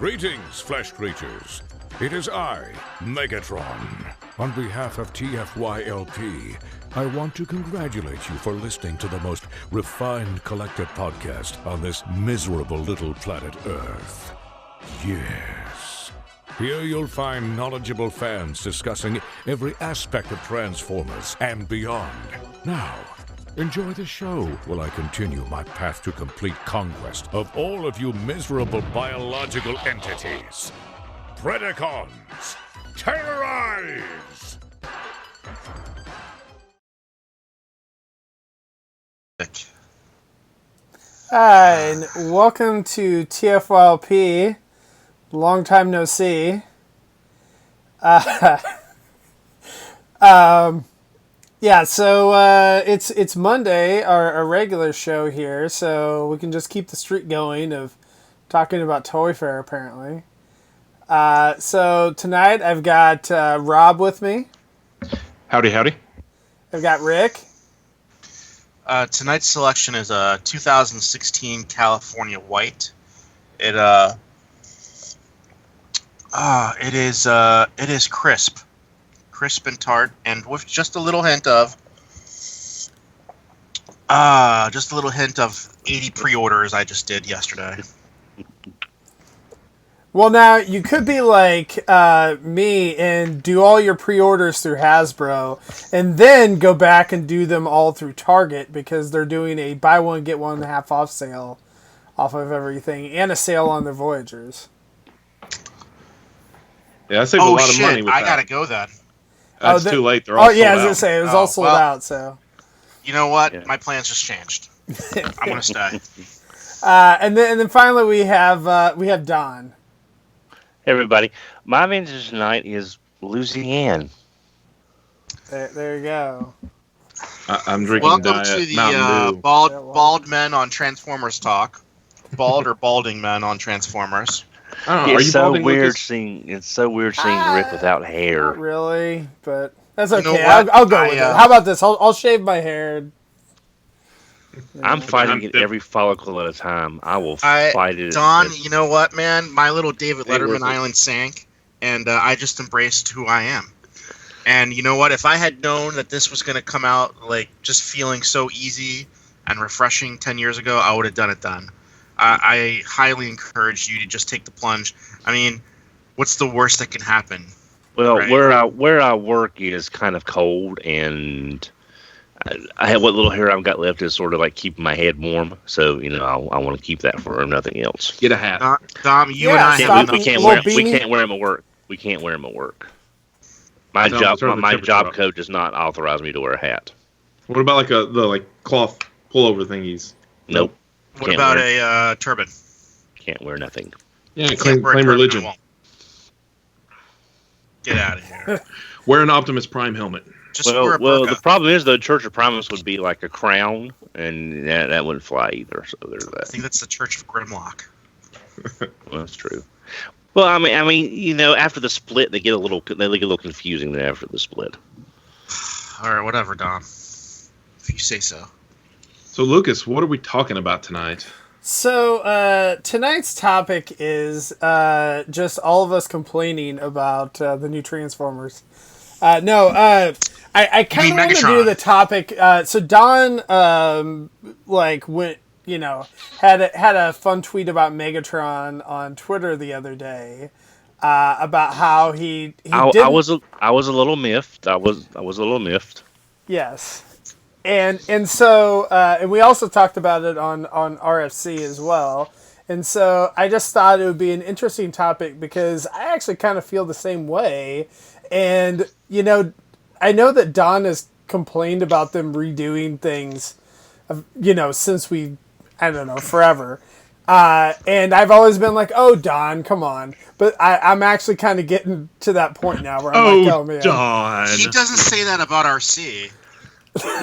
Greetings, flesh creatures. It is I, Megatron. On behalf of TFYLP, I want to congratulate you for listening to the most refined collected podcast on this miserable little planet Earth. Yes. Here you'll find knowledgeable fans discussing every aspect of Transformers and beyond. Now, enjoy the show while I continue my path to complete conquest of all of you miserable biological entities. Predacons, terrorize! Hi, and welcome to TFYLP. Long time no see. Yeah, so it's Monday, our regular show here, so we can just keep the streak going of talking about ToyFair, apparently. So tonight I've got Rob with me. Howdy, howdy. I've got Rick. Tonight's selection is a 2016 California White. It is crisp and tart, and with just a little hint of 80 pre-orders I just did yesterday. Well, now, you could be like me and do all your pre-orders through Hasbro, and then go back and do them all through Target, because they're doing a buy one, get 1.5 off sale off of everything, and a sale on their Voyagers. Yeah, I saved a lot of money with that. I gotta go then. That's too late. They're all sold out. I was gonna say, it was all sold out, so. You know what? Yeah. My plans just changed. I'm gonna stay. And then finally we have Don. Hey everybody, my vintage tonight is Louisiana. There you go. I'm drinking Welcome Diet to the Mountain Dew. bald men on Transformers talk. Bald or balding men on Transformers. I don't know, It's so weird Lucas? seeing Rick without hair. Not really, but that's okay. You know I'll go with it. How about this? I'll shave my hair. I'm fighting it every follicle at a time. I will fight it. Don, you know what, man? My little David Letterman island sank, and I just embraced who I am. And you know what? If I had known that this was going to come out like just feeling so easy and refreshing 10 years ago, I would have done it then. I highly encourage you to just take the plunge. I mean, what's the worst that can happen? Well, right? where I work is kind of cold, and I have what little hair I've got left is sort of like keeping my head warm. So I want to keep that for nothing else. Get a hat. Dom, you and I we can't wear them at work. We can't wear them at work. My job code does not authorize me to wear a hat. What about the cloth pullover thingies? Nope. What about a turban? Can't wear nothing. Yeah, claim religion. Get out of here. Wear an Optimus Prime helmet. Well, the problem is the Church of Primus would be like a crown, and that wouldn't fly either. So there's that. I think that's the Church of Grimlock. Well, that's true. Well, I mean, after the split, they get a little confusing there after the split. All right, whatever, Dom. If you say so. So, Lucas, what are we talking about tonight? So, tonight's topic is just all of us complaining about the new Transformers. I kind of want to do the topic. So Don, went, had a fun tweet about Megatron on Twitter the other day, about how he I was a little miffed. I was a little miffed. Yes. And so and we also talked about it on RFC as well. And so I just thought it would be an interesting topic because I actually kind of feel the same way. And, I know that Don has complained about them redoing things, since forever. And I've always been like, oh, Don, come on. But I'm actually kind of getting to that point now where I'm like, oh, man. Don. He doesn't say that about RC.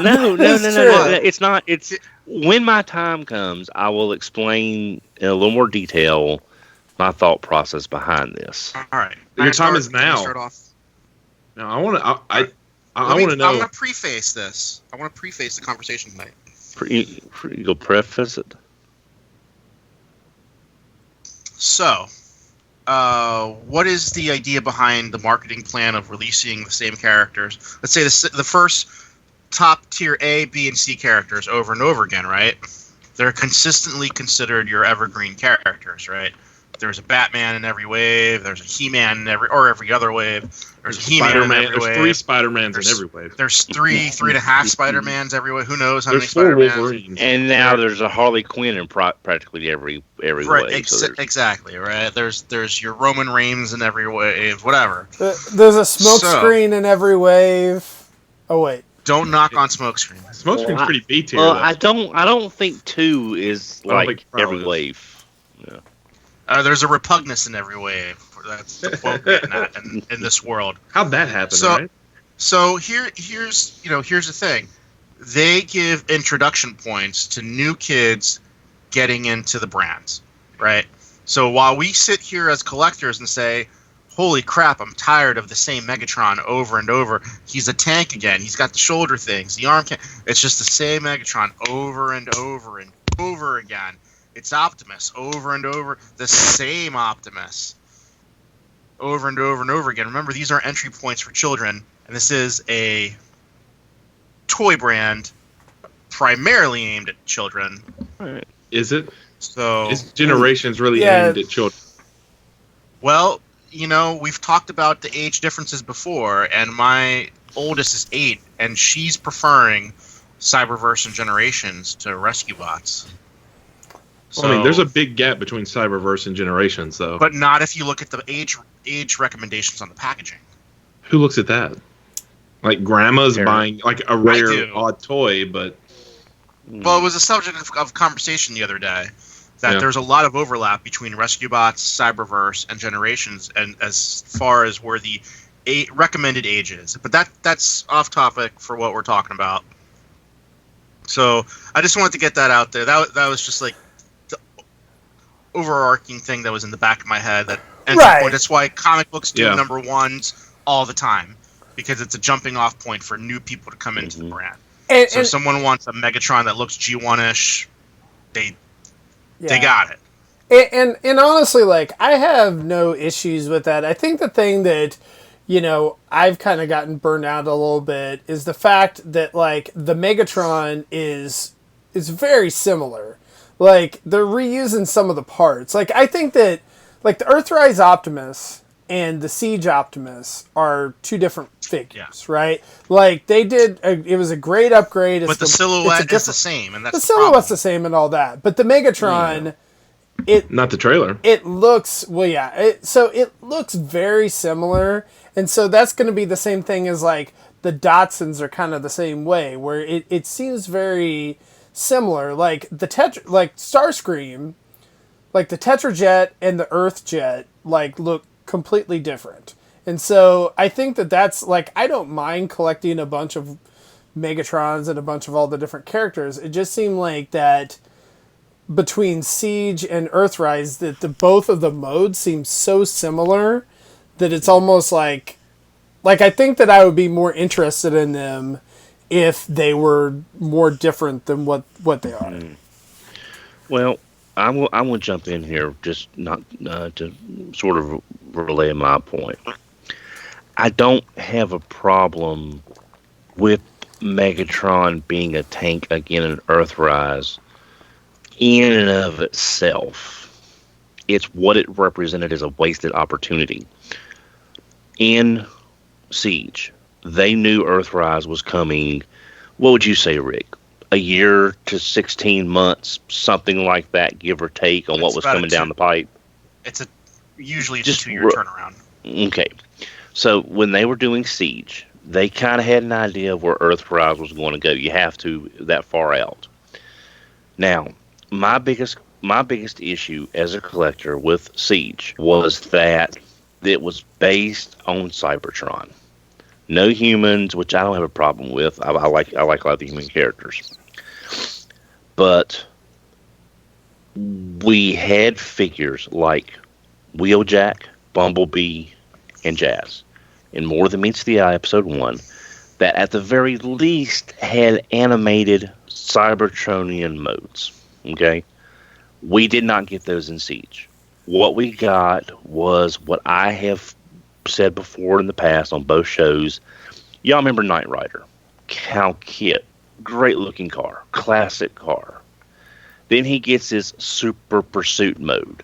No. It's not. It's when my time comes, I will explain in a little more detail my thought process behind this. All right. Your time is now. Start off? No, I want to. I want to know. I want to preface this. I want to preface the conversation tonight. You'll preface it. So, what is the idea behind the marketing plan of releasing the same characters? Let's say the first top tier A, B, and C characters over and over again, right? They're consistently considered your evergreen characters, right? There's a Batman in every wave. There's a He-Man in every other wave. There's a He-Man in every wave. There's 3 Spider-Mans in every wave. There's 3.5 Spider-Mans every wave. Who knows how There's many 4 Spider-Mans? Wolverines. And now there's a Harley Quinn in practically every Right, wave. exactly, right? There's your Roman Reigns in every wave, whatever. There's a smoke screen in every wave. Oh wait. Don't knock on Smokescreen. Smokescreen's pretty B tier. Well, though. I don't think 2 is like every is. wave. Yeah. There's a Repugnus in every wave. That's the quote getting at in this world. How'd that happen, right? So here's the thing. They give introduction points to new kids getting into the brands, right? So while we sit here as collectors and say, holy crap, I'm tired of the same Megatron over and over. He's a tank again. He's got the shoulder things, the arm can. It's just the same Megatron over and over and over again. It's Optimus over and over, the same Optimus over and over and over again. Remember, these are entry points for children, and this is a toy brand primarily aimed at children. Right. Is it? So Is Generations really aimed at children? Well, we've talked about the age differences before, and my oldest is 8, and she's preferring Cyberverse and Generations to Rescue Bots. So, I mean, there's a big gap between Cyberverse and Generations, though. But not if you look at the age recommendations on the packaging. Who looks at that? Like, grandma's buying, like, a rare, odd toy, but... Well, it was a subject of conversation the other day, that there's a lot of overlap between Rescue Bots, Cyberverse, and Generations, and as far as where the recommended age is. But that's off topic for what we're talking about. So, I just wanted to get that out there. That was just like overarching thing that was in the back of my head. That's why comic books do number ones all the time, because it's a jumping off point for new people to come into the brand. So if someone wants a Megatron that looks G1-ish, they got it. And honestly, like, I have no issues with that. I think the thing that I've kind of gotten burned out a little bit is the fact that, like, the Megatron is very similar. Like, they're reusing some of the parts. Like, I think that, like, the Earthrise Optimus and the Siege Optimus are 2 different figures, right? Like, they did, it was a great upgrade. But the silhouette is the same, and that's the silhouette's the same and all that. But the Megatron, not the trailer. It looks, so it looks very similar. And so that's going to be the same thing as, like, the Datsuns are kind of the same way, where it seems very similar. Like the Starscream, like the Tetrajet and the Earthjet, like, look completely different. And so I think that's, like, I don't mind collecting a bunch of Megatrons and a bunch of all the different characters. It just seemed like that between Siege and Earthrise, that both of the modes seem so similar that it's almost like I think that I would be more interested in them if they were more different than what they are. Well, I will jump in here, just not to sort of relay my point. I don't have a problem with Megatron being a tank again in Earthrise in and of itself. It's what it represented as a wasted opportunity. In Siege, they knew Earthrise was coming, what would you say, Rick? A year to 16 months, something like that, give or take, on what was coming down the pipe? It's usually just a 2-year turnaround. Okay. So when they were doing Siege, they kind of had an idea of where Earthrise was going to go. You have to that far out. Now, my biggest issue as a collector with Siege was that it was based on Cybertron. No humans, which I don't have a problem with. I like a lot of the human characters. But we had figures like Wheeljack, Bumblebee, and Jazz in More Than Meets the Eye Episode 1 that at the very least had animated Cybertronian modes. Okay? We did not get those in Siege. what we got was what I have said before in the past on both shows. Y'all remember Knight Rider? Cal Kit. Great looking car. Classic car. Then he gets his Super Pursuit mode,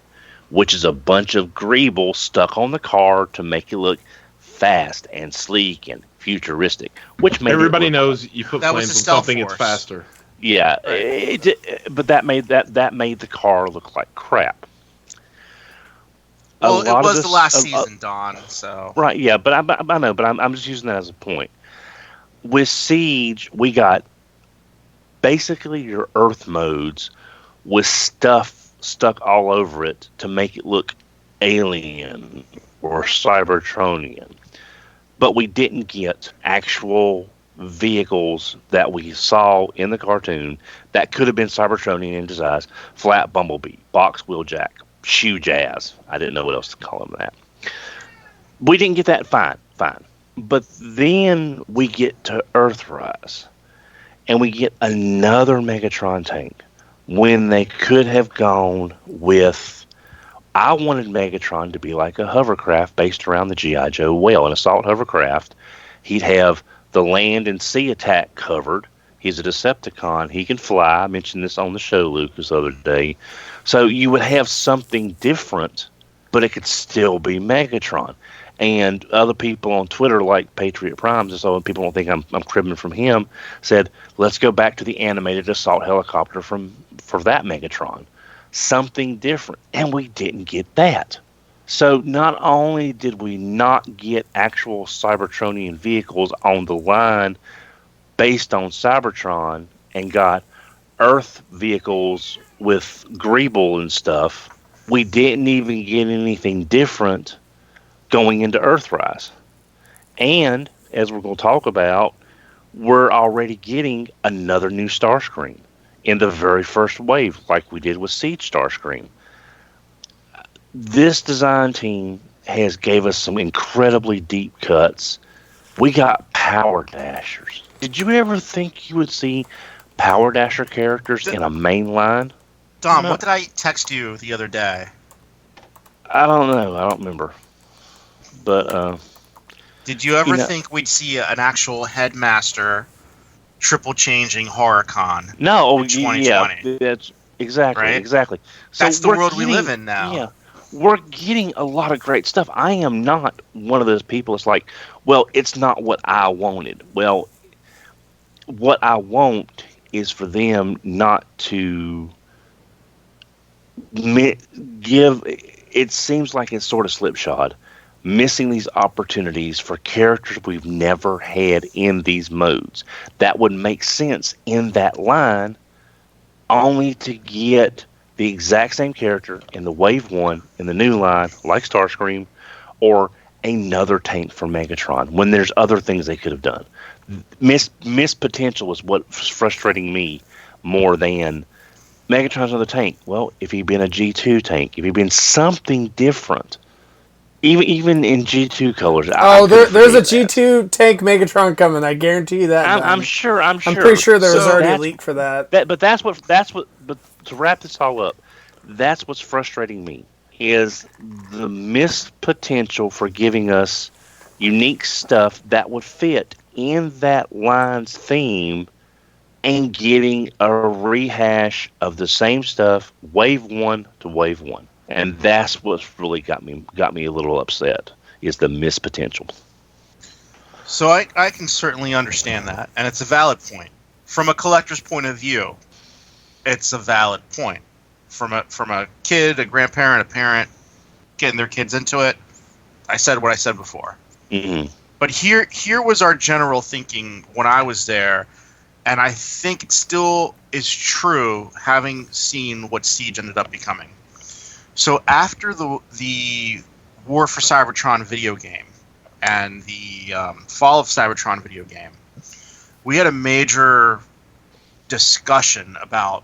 which is a bunch of greeble stuck on the car to make it look fast and sleek and futuristic. Which made everybody knows you put that flames was on the stealth something, it's force. faster. Yeah, Right. But that made the car look like crap. Well, it was the last season, Don. So right, yeah, but I know, but I'm just using that as a point. With Siege, we got basically your Earth modes with stuff stuck all over it to make it look alien or Cybertronian. But we didn't get actual vehicles that we saw in the cartoon that could have been Cybertronian in design. Flat Bumblebee, Box Wheeljack, Shoe Jazz. I didn't know what else to call them that. We didn't get that. Fine. But then we get to Earthrise, and we get another Megatron tank when they could have gone with... I wanted Megatron to be like a hovercraft based around the G.I. Joe whale. An assault hovercraft, he'd have the land and sea attack covered. He's a Decepticon. He can fly. I mentioned this on the show, Lucas, the other day. So you would have something different, but it could still be Megatron. And other people on Twitter, like Patriot Primes, and so people don't think I'm cribbing from him, said, let's go back to the animated assault helicopter for that Megatron. Something different. And we didn't get that. So not only did we not get actual Cybertronian vehicles on the line based on Cybertron and got Earth vehicles with Grapple and stuff, we didn't even get anything different going into Earthrise. And, as we're going to talk about, we're already getting another new Starscream in the very first wave, like we did with Siege Starscream. This design team has gave us some incredibly deep cuts. We got Power Dashers. Did you ever think you would see Power Dasher characters in a main line? Dom, what did I text you the other day? I don't know. I don't remember. But did you ever think we'd see an actual headmaster triple changing HorrorCon? No, in 2020? Yeah, that's exactly right? exactly. So that's the world we live in now. Yeah, we're getting a lot of great stuff. I am not one of those people that's like, well, it's not what I wanted. Well, what I want is for them not to give. It seems like it's sort of slipshod, missing these opportunities for characters we've never had in these modes. That would make sense in that line, only to get the exact same character in the Wave 1 in the new line, like Starscream, or another tank for Megatron, when there's other things they could have done. Missed potential is what's frustrating me more than Megatron's another tank. Well, if he'd been a G2 tank, if he'd been something different, even in G2 colors. There's a G2 tank Megatron coming. I guarantee you that. I'm sure. I'm pretty sure there was already a leak for that. But that's what. But to wrap this all up, that's what's frustrating me is the missed potential for giving us unique stuff that would fit in that line's theme, and getting a rehash of the same stuff, Wave 1 to Wave 1. And that's what's really got me a little upset, is the missed potential. So I can certainly understand that, and it's a valid point. From a collector's point of view, it's a valid point. From a kid, a grandparent, a parent, getting their kids into it, I said what I said before. Mm-hmm. But here was our general thinking when I was there, and I think it still is true, having seen what Siege ended up becoming. So after the War for Cybertron video game and the Fall of Cybertron video game, we had a major discussion about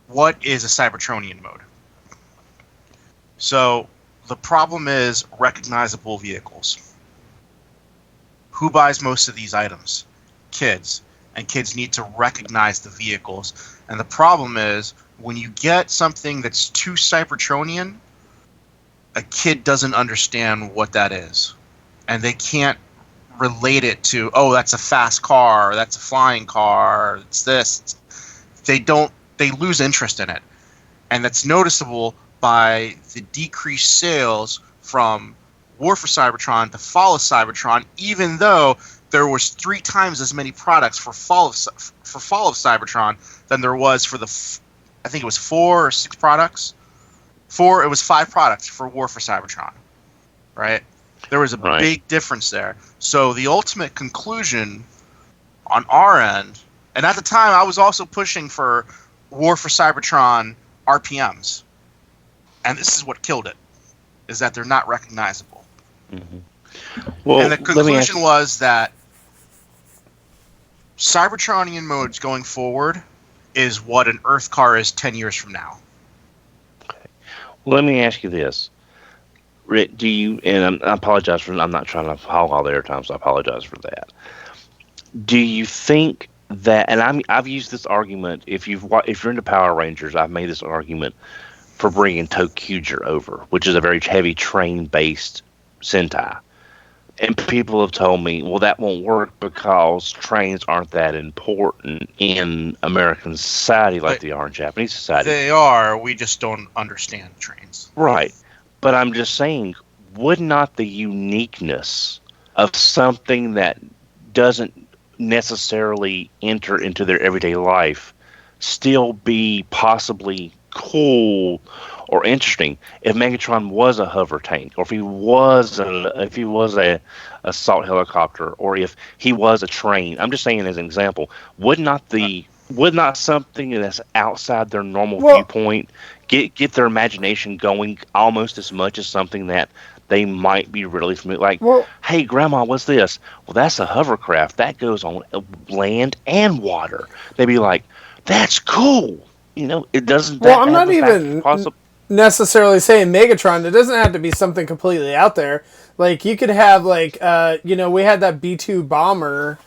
what is a Cybertronian mode. So the problem is recognizable vehicles. Who buys most of these items? Kids. And kids need to recognize the vehicles. And the problem is, when you get something that's too Cybertronian, a kid doesn't understand what that is, and they can't relate it to, oh, that's a fast car, or that's a flying car, or it's this. They lose interest in it. And that's noticeable by the decreased sales from War for Cybertron to Fall of Cybertron, even though there was 3 times as many products for Fall of Cybertron than there was for I think it was 4 or 6 products. It was 5 products for War for Cybertron, right? There was a big difference there. So the ultimate conclusion on our end, and at the time I was also pushing for War for Cybertron RPMs, and this is what killed it, is that they're not recognizable. Mm-hmm. Well, and the conclusion was that Cybertronian modes going forward is what an Earth car is 10 years from now. Okay. Well, let me ask you this. Rick, do you, and I apologize for, I'm not trying to hog all the airtime, so I apologize for that. Do you think that, and I've used this argument, if you're into Power Rangers, I've made this argument for bringing ToQger over, which is a very heavy train-based Sentai. And people have told me, well, that won't work because trains aren't that important in American society like they are in Japanese society. They are, we just don't understand trains. Right. But I'm just saying, would not the uniqueness of something that doesn't necessarily enter into their everyday life still be possibly cool or interesting if Megatron was a hover tank, or if he was a assault helicopter, or if he was a train? I'm just saying as an example. Would not something that's outside their normal viewpoint get their imagination going almost as much as something that they might be really familiar? Like, hey, Grandma, what's this? Well, that's a hovercraft that goes on land and water. They'd be like, that's cool. You know, it doesn't. Well, I'm not even necessarily saying Megatron. It doesn't have to be something completely out there. Like, you could have, like, we had that B-2 bomber,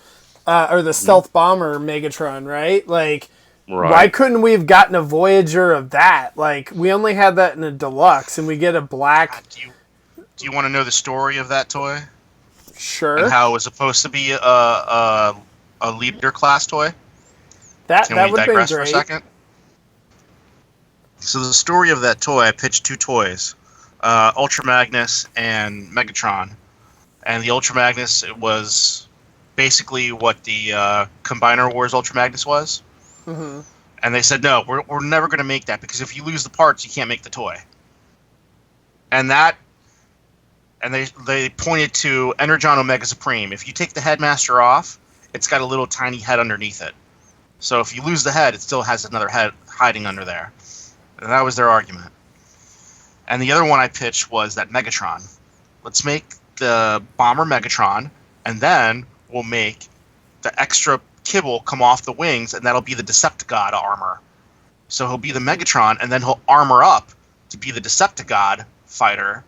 or the stealth bomber Megatron, right? Like, why couldn't we have gotten a Voyager of that? Like, we only had that in a deluxe, and we get a black. Do you want to know the story of that toy? Sure. And how it was supposed to be a leader class toy? That Can we would digress be for great. a second? So the story of that toy, I pitched 2 toys, Ultra Magnus and Megatron. And the Ultra Magnus, it was basically what the Combiner Wars Ultra Magnus was. Mm-hmm. And they said, no, we're never going to make that, because if you lose the parts, you can't make the toy. And they pointed to Energon Omega Supreme. If you take the headmaster off, it's got a little tiny head underneath it. So if you lose the head, it still has another head hiding under there. And that was their argument. And the other one I pitched was that Megatron. Let's make the bomber Megatron, and then we'll make the extra kibble come off the wings, and that'll be the Decepticon armor. So he'll be the Megatron, and then he'll armor up to be the Decepticon fighter,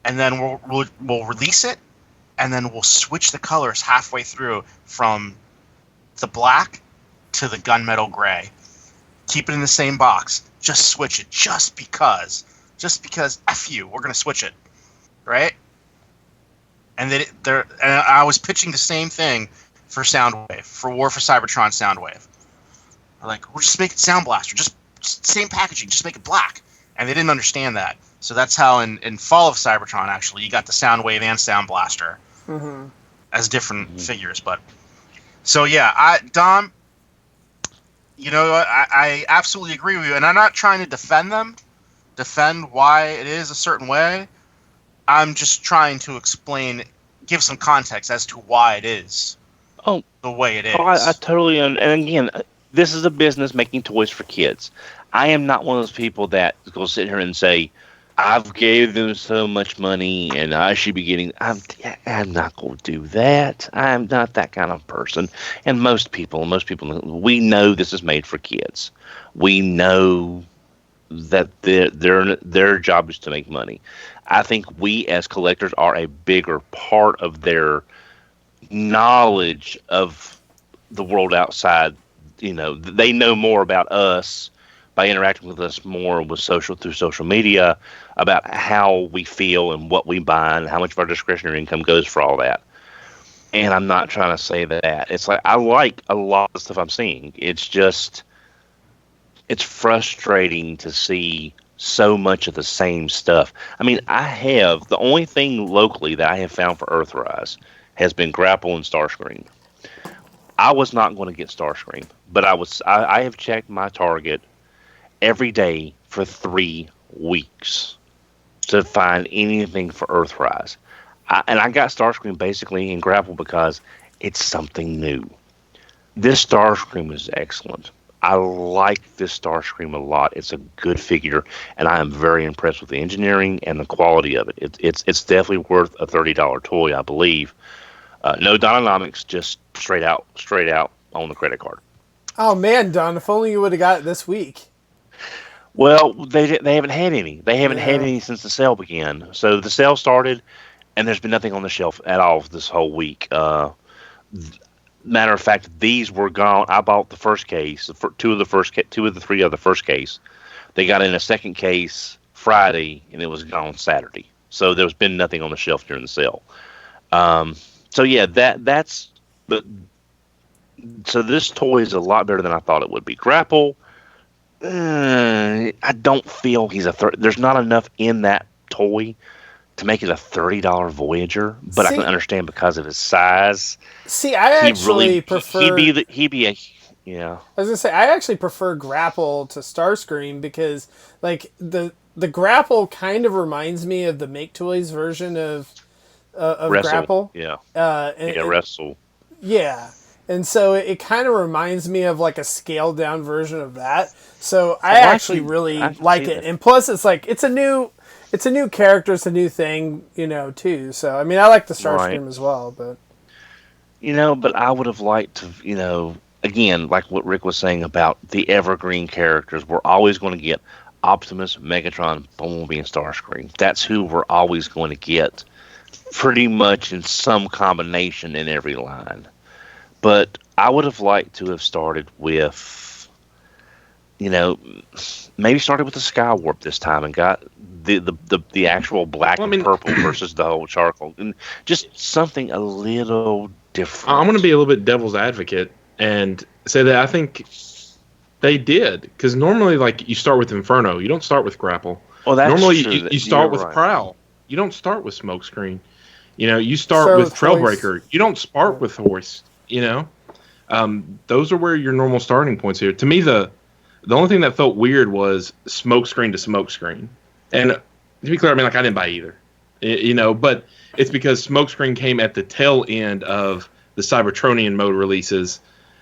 and then we'll release it, and then we'll switch the colors halfway through from the black to the gunmetal gray. Keep it in the same box. Just switch it, just because F you, we're gonna switch it, right? And I was pitching the same thing for Soundwave, for War for Cybertron Soundwave. Like, we'll just make it Sound Blaster, just same packaging, just make it black. And they didn't understand that. So that's how in Fall of Cybertron, actually, you got the Soundwave and Sound Blaster as different figures. But so yeah, Dom, I absolutely agree with you, and I'm not trying to defend why it is a certain way. I'm just trying to give some context as to why it is the way it is. I totally, and again, this is a business making toys for kids. I am not one of those people that will sit here and say, I've gave them so much money and I should be getting. I'm not going to do that. I'm not that kind of person. And most people, we know this is made for kids. We know that their job is to make money. I think we as collectors are a bigger part of their knowledge of the world outside. They know more about us by interacting with us more through social media about how we feel and what we buy and how much of our discretionary income goes for all that. And I'm not trying to say that. It's like I like a lot of stuff I'm seeing. It's just it's frustrating to see so much of the same stuff. I mean, the only thing locally that I have found for Earthrise has been Grapple and Starscream. I was not going to get Starscream, but I have checked my Target every day for 3 weeks to find anything for Earthrise. And I got Starscream basically in Grapple because it's something new. This Starscream is excellent. I like this Starscream a lot. It's a good figure, and I am very impressed with the engineering and the quality of it. It's definitely worth a $30 toy, I believe. No Dynamics, just straight out on the credit card. Oh man, Don! If only you would have got it this week. Well, they haven't had any. They haven't had any since the sale began. So the sale started, and there's been nothing on the shelf at all this whole week. Matter of fact, these were gone. I bought the first case, two of the three of the first case. They got in a second case Friday, and it was gone Saturday. So there's been nothing on the shelf during the sale. So yeah, so this toy is a lot better than I thought it would be. Grapple, I don't feel there's not enough in that toy to make it a $30 Voyager, but I can understand because of his size. See, I actually prefer. He'd be a. I was gonna say I actually prefer Grapple to Starscream because like the Grapple kind of reminds me of the Make Toys version of Wrestle. Grapple. Yeah. Wrestle. Yeah. And so it kind of reminds me of like a scaled down version of that. So I actually really like it. And plus it's like it's a new character, it's a new thing, too. So I mean I like the Starscream as well, but but I would have liked to, again, like what Rick was saying about the evergreen characters, we're always going to get Optimus, Megatron, Bumblebee, and Starscream. That's who we're always going to get pretty much in some combination in every line. But I would have liked to have started with, maybe started with the Skywarp this time and got the actual black and purple versus the whole charcoal. And just something a little different. I'm going to be a little bit devil's advocate and say that I think they did. Because normally, like, you start with Inferno. You don't start with Grapple. Well, that's normally, true. you start with Prowl. You don't start with Smokescreen. You start with Trailbreaker. You don't start with Hoist. Those are where your normal starting points here. To me, the only thing that felt weird was Smokescreen to Smokescreen. And to be clear, I mean, like, I didn't buy either. But it's because Smokescreen came at the tail end of the Cybertronian mode releases,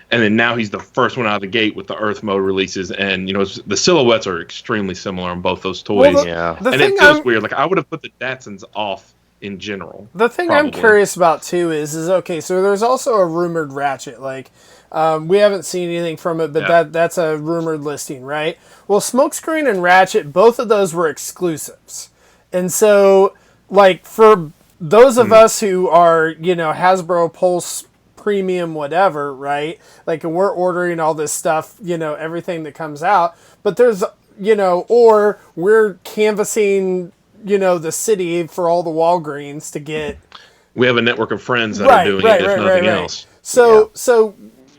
and then now he's the first one out of the gate with the Earth mode releases, and the silhouettes are extremely similar on both those toys. Well, and it feels weird. Like, I would have put the Datsuns off in general. The thing I'm curious about too is okay, so there's also a rumored Ratchet. Like, we haven't seen anything from it, but that's a rumored listing, right? Well, Smokescreen and Ratchet, both of those were exclusives. And so, like, for those of us who are, Hasbro Pulse Premium whatever, right? Like, and we're ordering all this stuff, everything that comes out. But there's, or we're canvassing the city for all the Walgreens to get. We have a network of friends that are doing it, if nothing else. So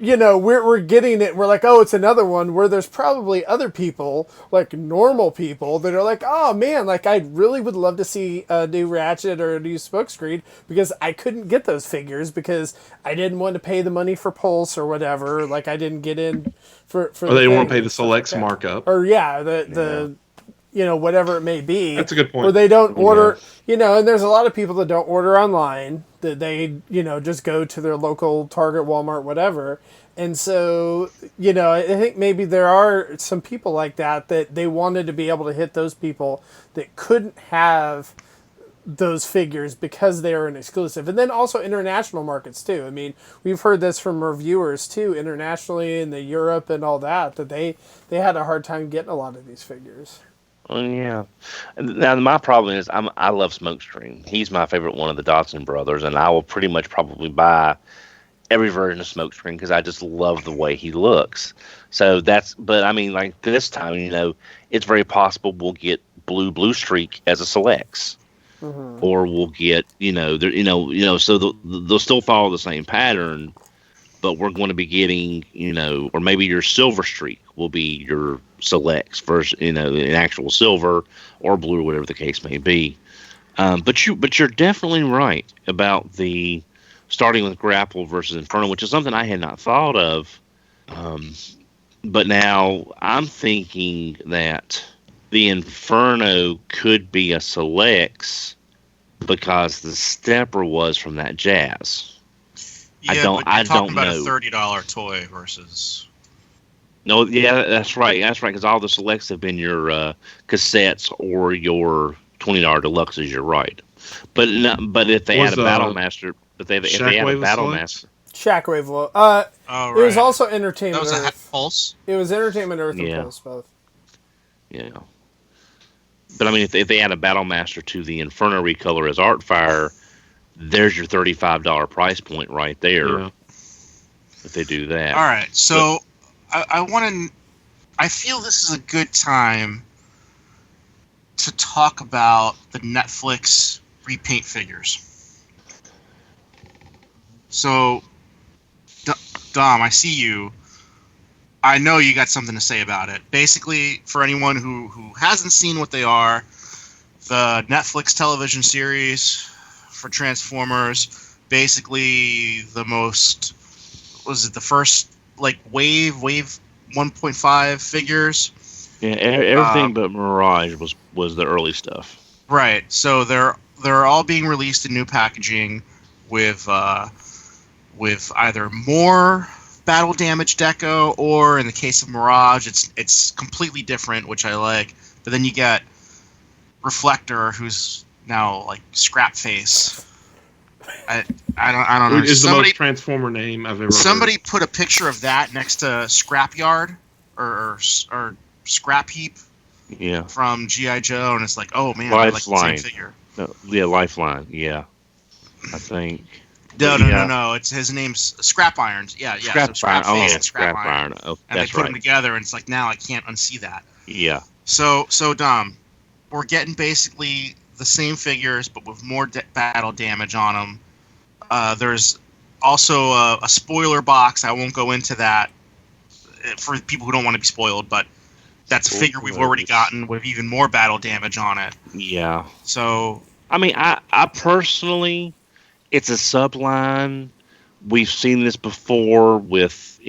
we're getting it. We're like, oh, it's another one where there's probably other people, like normal people, that are like, oh man, like I really would love to see a new Ratchet or a new Smokescreen because I couldn't get those figures because I didn't want to pay the money for Pulse or whatever. Like I didn't get in for. Or they didn't want to pay the selects markup. Or the whatever it may be. That's a good point. Or they don't order, and there's a lot of people that don't order online, that they, just go to their local Target, Walmart, whatever. And so, I think maybe there are some people like that they wanted to be able to hit those people that couldn't have those figures because they are an exclusive. And then also international markets too. I mean, we've heard this from reviewers too, internationally in the Europe and all that they had a hard time getting a lot of these figures. Yeah. Now my problem is I love Smokescreen. He's my favorite one of the Dodson brothers, and I will pretty much probably buy every version of Smokescreen because I just love the way he looks. So but I mean, like this time, it's very possible we'll get Blue Streak as a selects, or we'll get, so they'll still follow the same pattern, but we're going to be getting, or maybe your Silver Streak will be your selects versus, in actual silver or blue or whatever the case may be. But you're definitely right about the starting with Grapple versus Inferno, which is something I had not thought of. But now I'm thinking that the Inferno could be a selects because the stepper was from that Jazz. Yeah, I don't about know. A $30 toy versus. No, yeah, that's right. That's right, because all the selects have been your cassettes or your $20 deluxes. You're right, but if they add a Battle Master, if they add a Battle Master, Shockwave. Right. It was also Entertainment That was Earth. a Pulse. It was Entertainment Earth and Pulse both. Yeah. But I mean, if they add a Battle Master to the Inferno recolor as Artfire, there's your $35 price point right there. Yeah. If they do that. All right, so I want to. I feel this is a good time to talk about the Netflix repaint figures. So, Dom, I see you. I know you got something to say about it. Basically, for anyone who hasn't seen what they are, the Netflix television series for Transformers, basically the most, was it the first wave 1.5 figures? Yeah, everything but Mirage was the early stuff. Right. So they're all being released in new packaging with either more battle damage deco, or in the case of Mirage, it's completely different, which I like. But then you get Reflector, who's now scrap face. I don't know. Is the most Transformer name I've ever Somebody heard. put a picture of that next to Scrapyard or Scrap Heap. Yeah. From G.I. Joe, and it's like, oh man, Lifeline. I like the same figure. No, yeah, Lifeline. Yeah, I think. No. It's his name's Scrap Irons. Yeah. Scrap Iron. Scrap Iron. Oh, and that's they put right. them together, and it's like, now I can't unsee that. Yeah. So Dom, we're getting basically the same figures, but with more battle damage on them. There's also a spoiler box. I won't go into that for people who don't want to be spoiled, but that's a figure we've already gotten with even more battle damage on it. Yeah. So, I mean, I personally, it's a subline. We've seen this before with,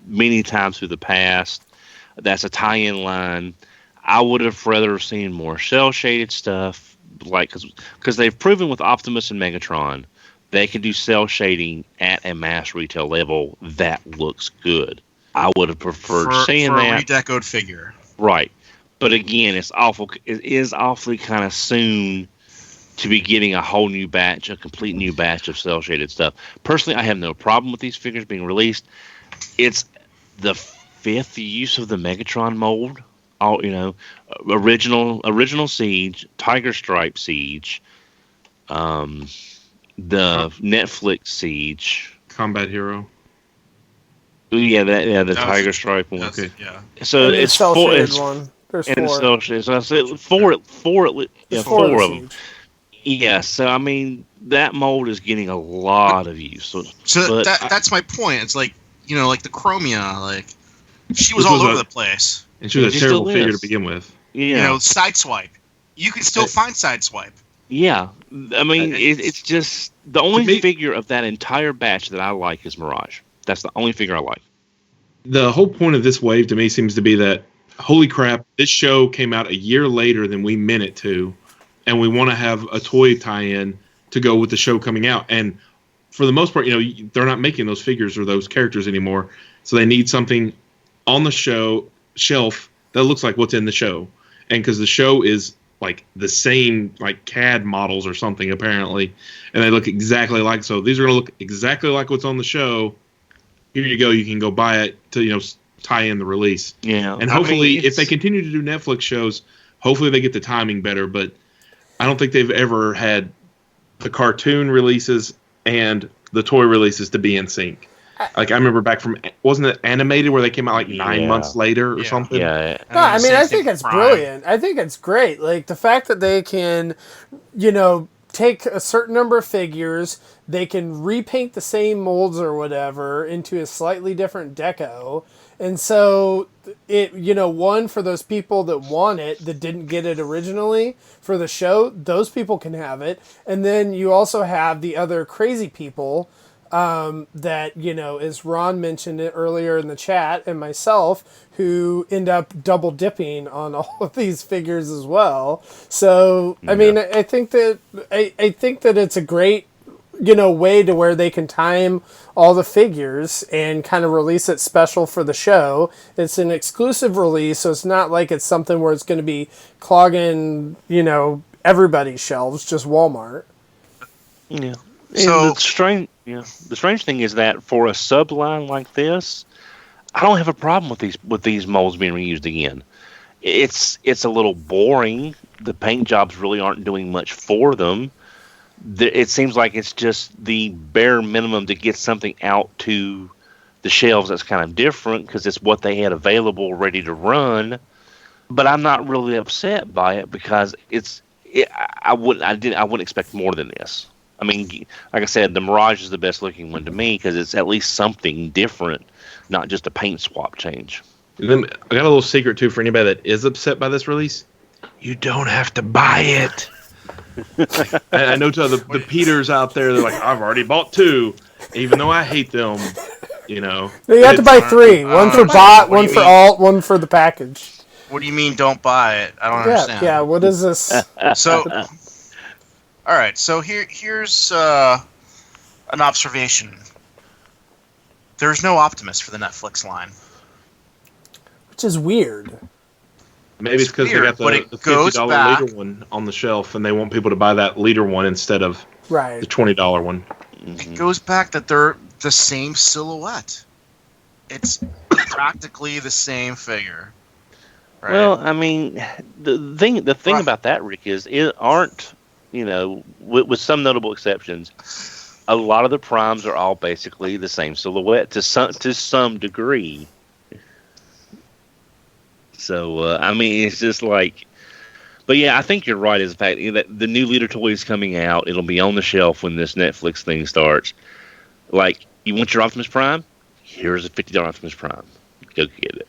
many times through the past. That's a tie-in line. I would have rather seen more cell-shaded stuff, because they've proven with Optimus and Megatron, they can do cell shading at a mass retail level that looks good. I would have preferred seeing that. For a redecoed figure. Right. But again, it is awfully kind of soon to be getting a complete new batch of cell-shaded stuff. Personally, I have no problem with these figures being released. It's the fifth use of the Megatron mold. All, original Siege, Tiger Stripe Siege, the Netflix Siege. Combat Hero. Yeah, the Tiger Stripe one. Okay. Yeah. So it's four. One. There's and four. So I said four of them. Siege. Yeah. So I mean, that mold is getting a lot of use. So that's my point. It's like the Chromia, she was all over the place. And she was a terrible figure to begin with. Yeah. Sideswipe. You can still find Sideswipe. Yeah. I mean, it's just the only figure of that entire batch that I like is Mirage. That's the only figure I like. The whole point of this wave to me seems to be that, holy crap, this show came out a year later than we meant it to, and we want to have a toy tie-in to go with the show coming out. And for the most part, they're not making those figures or those characters anymore, so they need something on the shelf that looks like what's in the show. And because the show is the same CAD models or something apparently, and they look exactly like, so these are going to look exactly like what's on the show. Here you go. You can go buy it to tie in the release. Yeah, and hopefully, if they continue to do Netflix shows, hopefully they get the timing better. But I don't think they've ever had the cartoon releases and the toy releases to be in sync. Like I remember back from, wasn't it animated where they came out like 9 months later or something? Yeah. No, I mean, I think it's brilliant. I think it's great. Like the fact that they can, take a certain number of figures, they can repaint the same molds or whatever into a slightly different deco. And so it, one, for those people that want it, that didn't get it originally for the show, those people can have it. And then you also have the other crazy people that, as Ron mentioned it earlier in the chat, and myself, who end up double dipping on all of these figures as well. So, I mean, I think that it's a great, way to where they can time all the figures and kind of release it special for the show. It's an exclusive release, so it's not like it's something where it's going to be clogging, everybody's shelves, just Walmart. Yeah. So the strange thing is that for a subline like this, I don't have a problem with these molds being reused again. It's a little boring. The paint jobs really aren't doing much for them. It seems like it's just the bare minimum to get something out to the shelves that's kind of different because it's what they had available, ready to run. But I'm not really upset by it because I wouldn't expect more than this. I mean, like I said, the Mirage is the best looking one to me because it's at least something different, not just a paint swap change. I got a little secret too for anybody that is upset by this release. You don't have to buy it. I know to the Peters out there, they're like, I've already bought 2, even though I hate them. No, you have to buy 3. One for bot, one for alt, one for the package. What do you mean don't buy it? I don't understand. Yeah, what is this? So... All right, so here's an observation. There's no Optimus for the Netflix line. Which is weird. Maybe it's because they got the $50 leader one on the shelf, and they want people to buy that leader one instead of the $20 one. It goes back that they're the same silhouette. It's practically the same figure. Right? Well, I mean, the thing about that, Rick, is it aren't... with some notable exceptions, a lot of the primes are all basically the same silhouette to some degree. So, I mean, it's just like... But yeah, I think you're right is the fact that the new leader toy is coming out. It'll be on the shelf when this Netflix thing starts. Like, you want your Optimus Prime? Here's a $50 Optimus Prime. Go get it.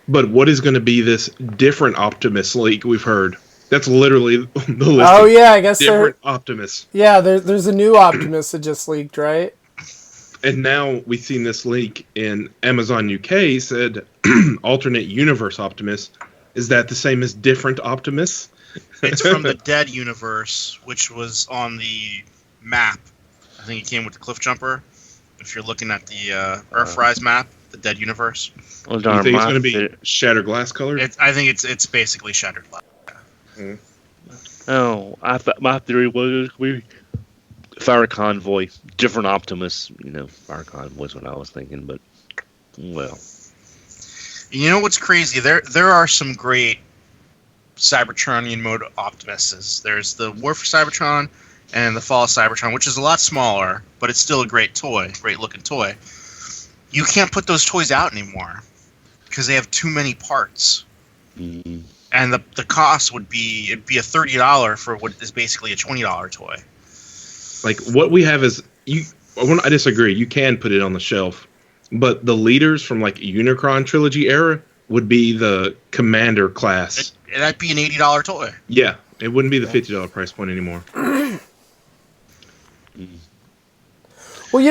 But what is going to be this different Optimus leak we've heard? That's literally the list. Oh yeah, I guess different Optimus. Yeah, there's a new Optimus that just leaked, right? And now we've seen this leak in Amazon UK said alternate universe Optimus. Is that the same as different Optimus? It's from the Dead universe, which was on the map. I think it came with the Cliff Jumper. If you're looking at the Earthrise map, the Dead universe. Well, you think it's going to be shattered glass colored? I think it's basically shattered glass. Mm. Oh, I thought my theory was we Fire Convoy, different Optimus. Fire Convoy is what I was thinking, but well. You know what's crazy? There are some great Cybertronian mode Optimuses. There's the War for Cybertron and the Fall of Cybertron, which is a lot smaller, but it's still a great toy, great looking toy. You can't put those toys out anymore because they have too many parts. Mm-hmm. And the cost would be a $30 for what is basically a $20 toy. Like what we have is I disagree. You can put it on the shelf, but the leaders from like Unicron trilogy era would be the Commander class. That'd be an $80 toy. Yeah, it wouldn't be the $50 price point anymore. Well,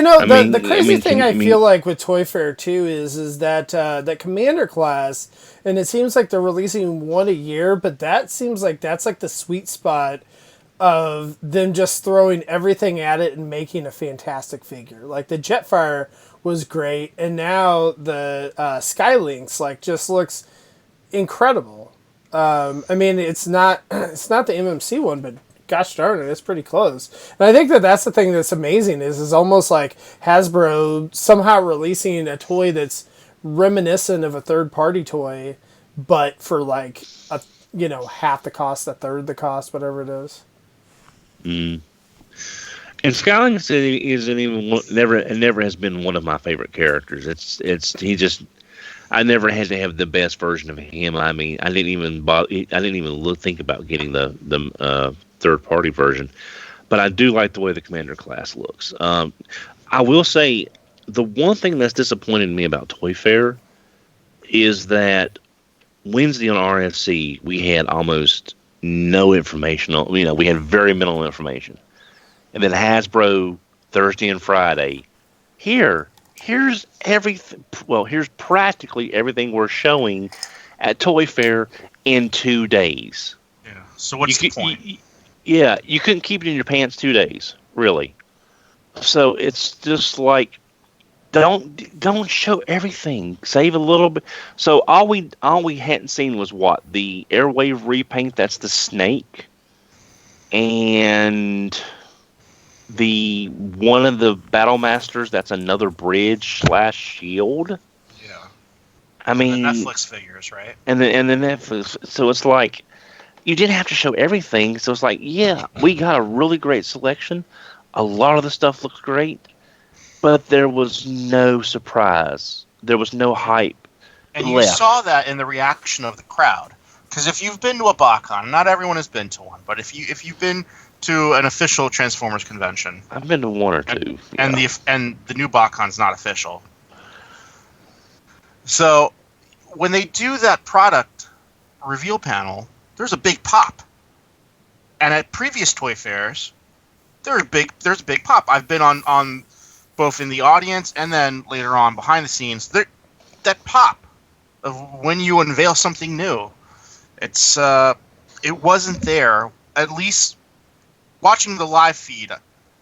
the crazy thing I feel like with ToyFair too is that that Commander class, and it seems like they're releasing one a year, but that seems like that's like the sweet spot of them just throwing everything at it and making a fantastic figure. Like the Jetfire was great, and now the Skylynx just looks incredible. I mean, it's not the MMC one, but gosh darn it, it's pretty close. And I think that's the thing that's amazing is almost like Hasbro somehow releasing a toy that's reminiscent of a third-party toy, but for like half the cost, a third the cost, whatever it is. Mm. And Skyling City isn't even never has been one of my favorite characters. He just I never had to have the best version of him. I mean, I didn't even think about getting the third party version. But I do like the way the Commander class looks. I will say the one thing that's disappointed me about ToyFair is that Wednesday on RFC we had almost no information. We had very minimal information. And then Hasbro Thursday and Friday. Here's everything. Well, here's practically everything we're showing at ToyFair in 2 days. Yeah. So what's the point? You couldn't keep it in your pants 2 days, really. So it's just like, don't show everything. Save a little bit. So all we hadn't seen was what? The Airwave repaint. That's the snake, and the one of the Battle Masters. That's another bridge / shield. Yeah. I mean, the Netflix figures, right? And the Netflix. So it's like you didn't have to show everything. So it's like, yeah, we got a really great selection. A lot of the stuff looks great, but there was no surprise. There was no hype. And you saw that in the reaction of the crowd. Because if you've been to a BotCon, not everyone has been to one, but if you've been to an official Transformers convention, I've been to one or two, and the new BotCon's not official. So when they do that product reveal panel, there's a big pop. And at previous Toy Fairs, there's a big pop. I've been on both in the audience and then later on behind the scenes. That pop of when you unveil something new, it wasn't there. At least watching the live feed,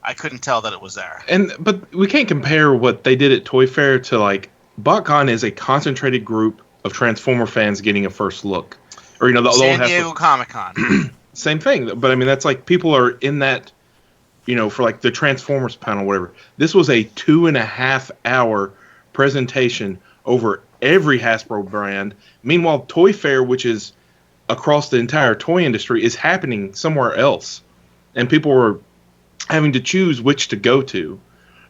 I couldn't tell that it was there. But we can't compare what they did at Toy Fair to like BotCon is a concentrated group of Transformer fans getting a first look, or San Diego Comic-Con. Same thing, but I mean that's like people are in that. For like the Transformers panel, whatever. This was a 2.5 hour presentation over every Hasbro brand. Meanwhile, Toy Fair, which is across the entire toy industry, is happening somewhere else. And people were having to choose which to go to.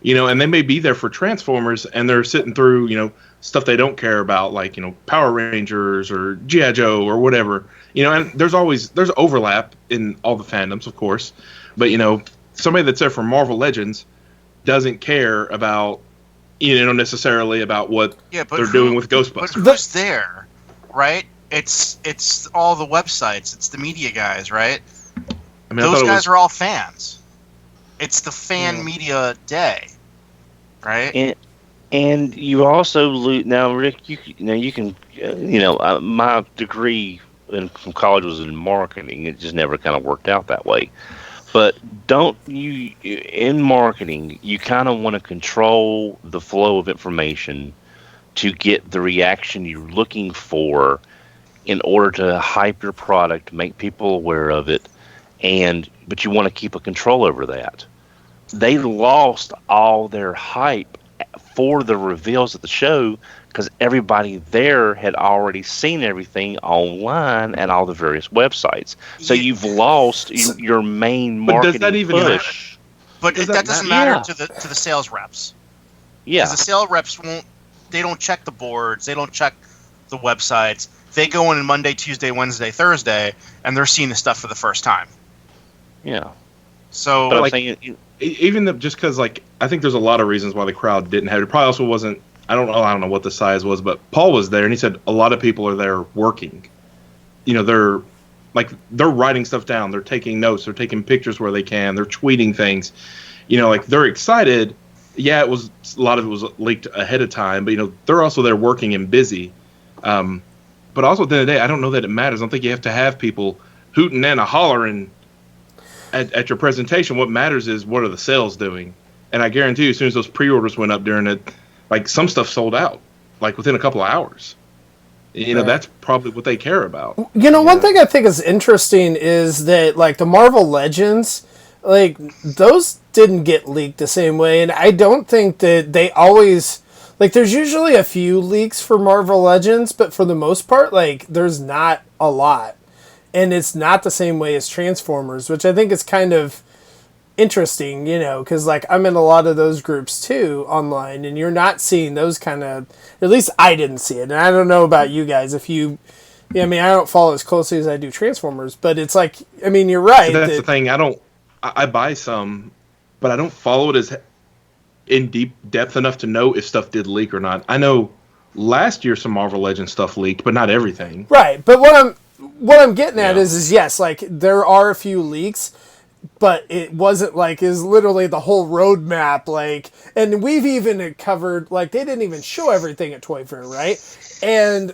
And they may be there for Transformers and they're sitting through, stuff they don't care about, like, Power Rangers or G.I. Joe or whatever. And there's overlap in all the fandoms, of course. But, somebody that's there for Marvel Legends doesn't care about, necessarily about what they're doing with Ghostbusters. But who's there, right? It's all the websites. It's the media guys, right? I mean, those guys are all fans. It's the fan media day, right? And you also now, Rick. You can my degree from college was in marketing. It just never kind of worked out that way. But in marketing, you kind of want to control the flow of information to get the reaction you're looking for in order to hype your product, make people aware of it, but you want to keep a control over that. They lost all their hype for the reveals at the show because everybody there had already seen everything online at all the various websites. So you've lost your main marketing push. But does that even matter? But that doesn't matter to the sales reps. Yeah. Because the sales reps they don't check the boards, they don't check the websites. They go in Monday, Tuesday, Wednesday, Thursday, and they're seeing the stuff for the first time. Yeah. So, even just because, I think there's a lot of reasons why the crowd didn't have it. Probably also wasn't. I don't know what the size was, but Paul was there, and he said a lot of people are there working. They're writing stuff down. They're taking notes. They're taking pictures where they can. They're tweeting things. They're excited. Yeah, a lot of it was leaked ahead of time, but they're also there working and busy. But also at the end of the day, I don't know that it matters. I don't think you have to have people hooting and hollering at your presentation. What matters is what are the sales doing. And I guarantee you, as soon as those pre-orders went up during it, some stuff sold out, within a couple of hours. That's probably what they care about. One thing I think is interesting is that, the Marvel Legends, those didn't get leaked the same way. And I don't think that they always, there's usually a few leaks for Marvel Legends, but for the most part, there's not a lot. And it's not the same way as Transformers, which I think is kind of interesting, because like I'm in a lot of those groups too online, and you're not seeing those kind of. At least I didn't see it, and I don't know about you guys. If you, I mean, I don't follow as closely as I do Transformers, but it's like, I mean, you're right. So that's the thing. I buy some, but I don't follow it as in deep depth enough to know if stuff did leak or not. I know last year some Marvel Legends stuff leaked, but not everything. Right, but what I'm getting at is yes, like there are a few leaks, but it wasn't like is literally the whole roadmap. Like, and we've even covered like they didn't even show everything at ToyFair, right? And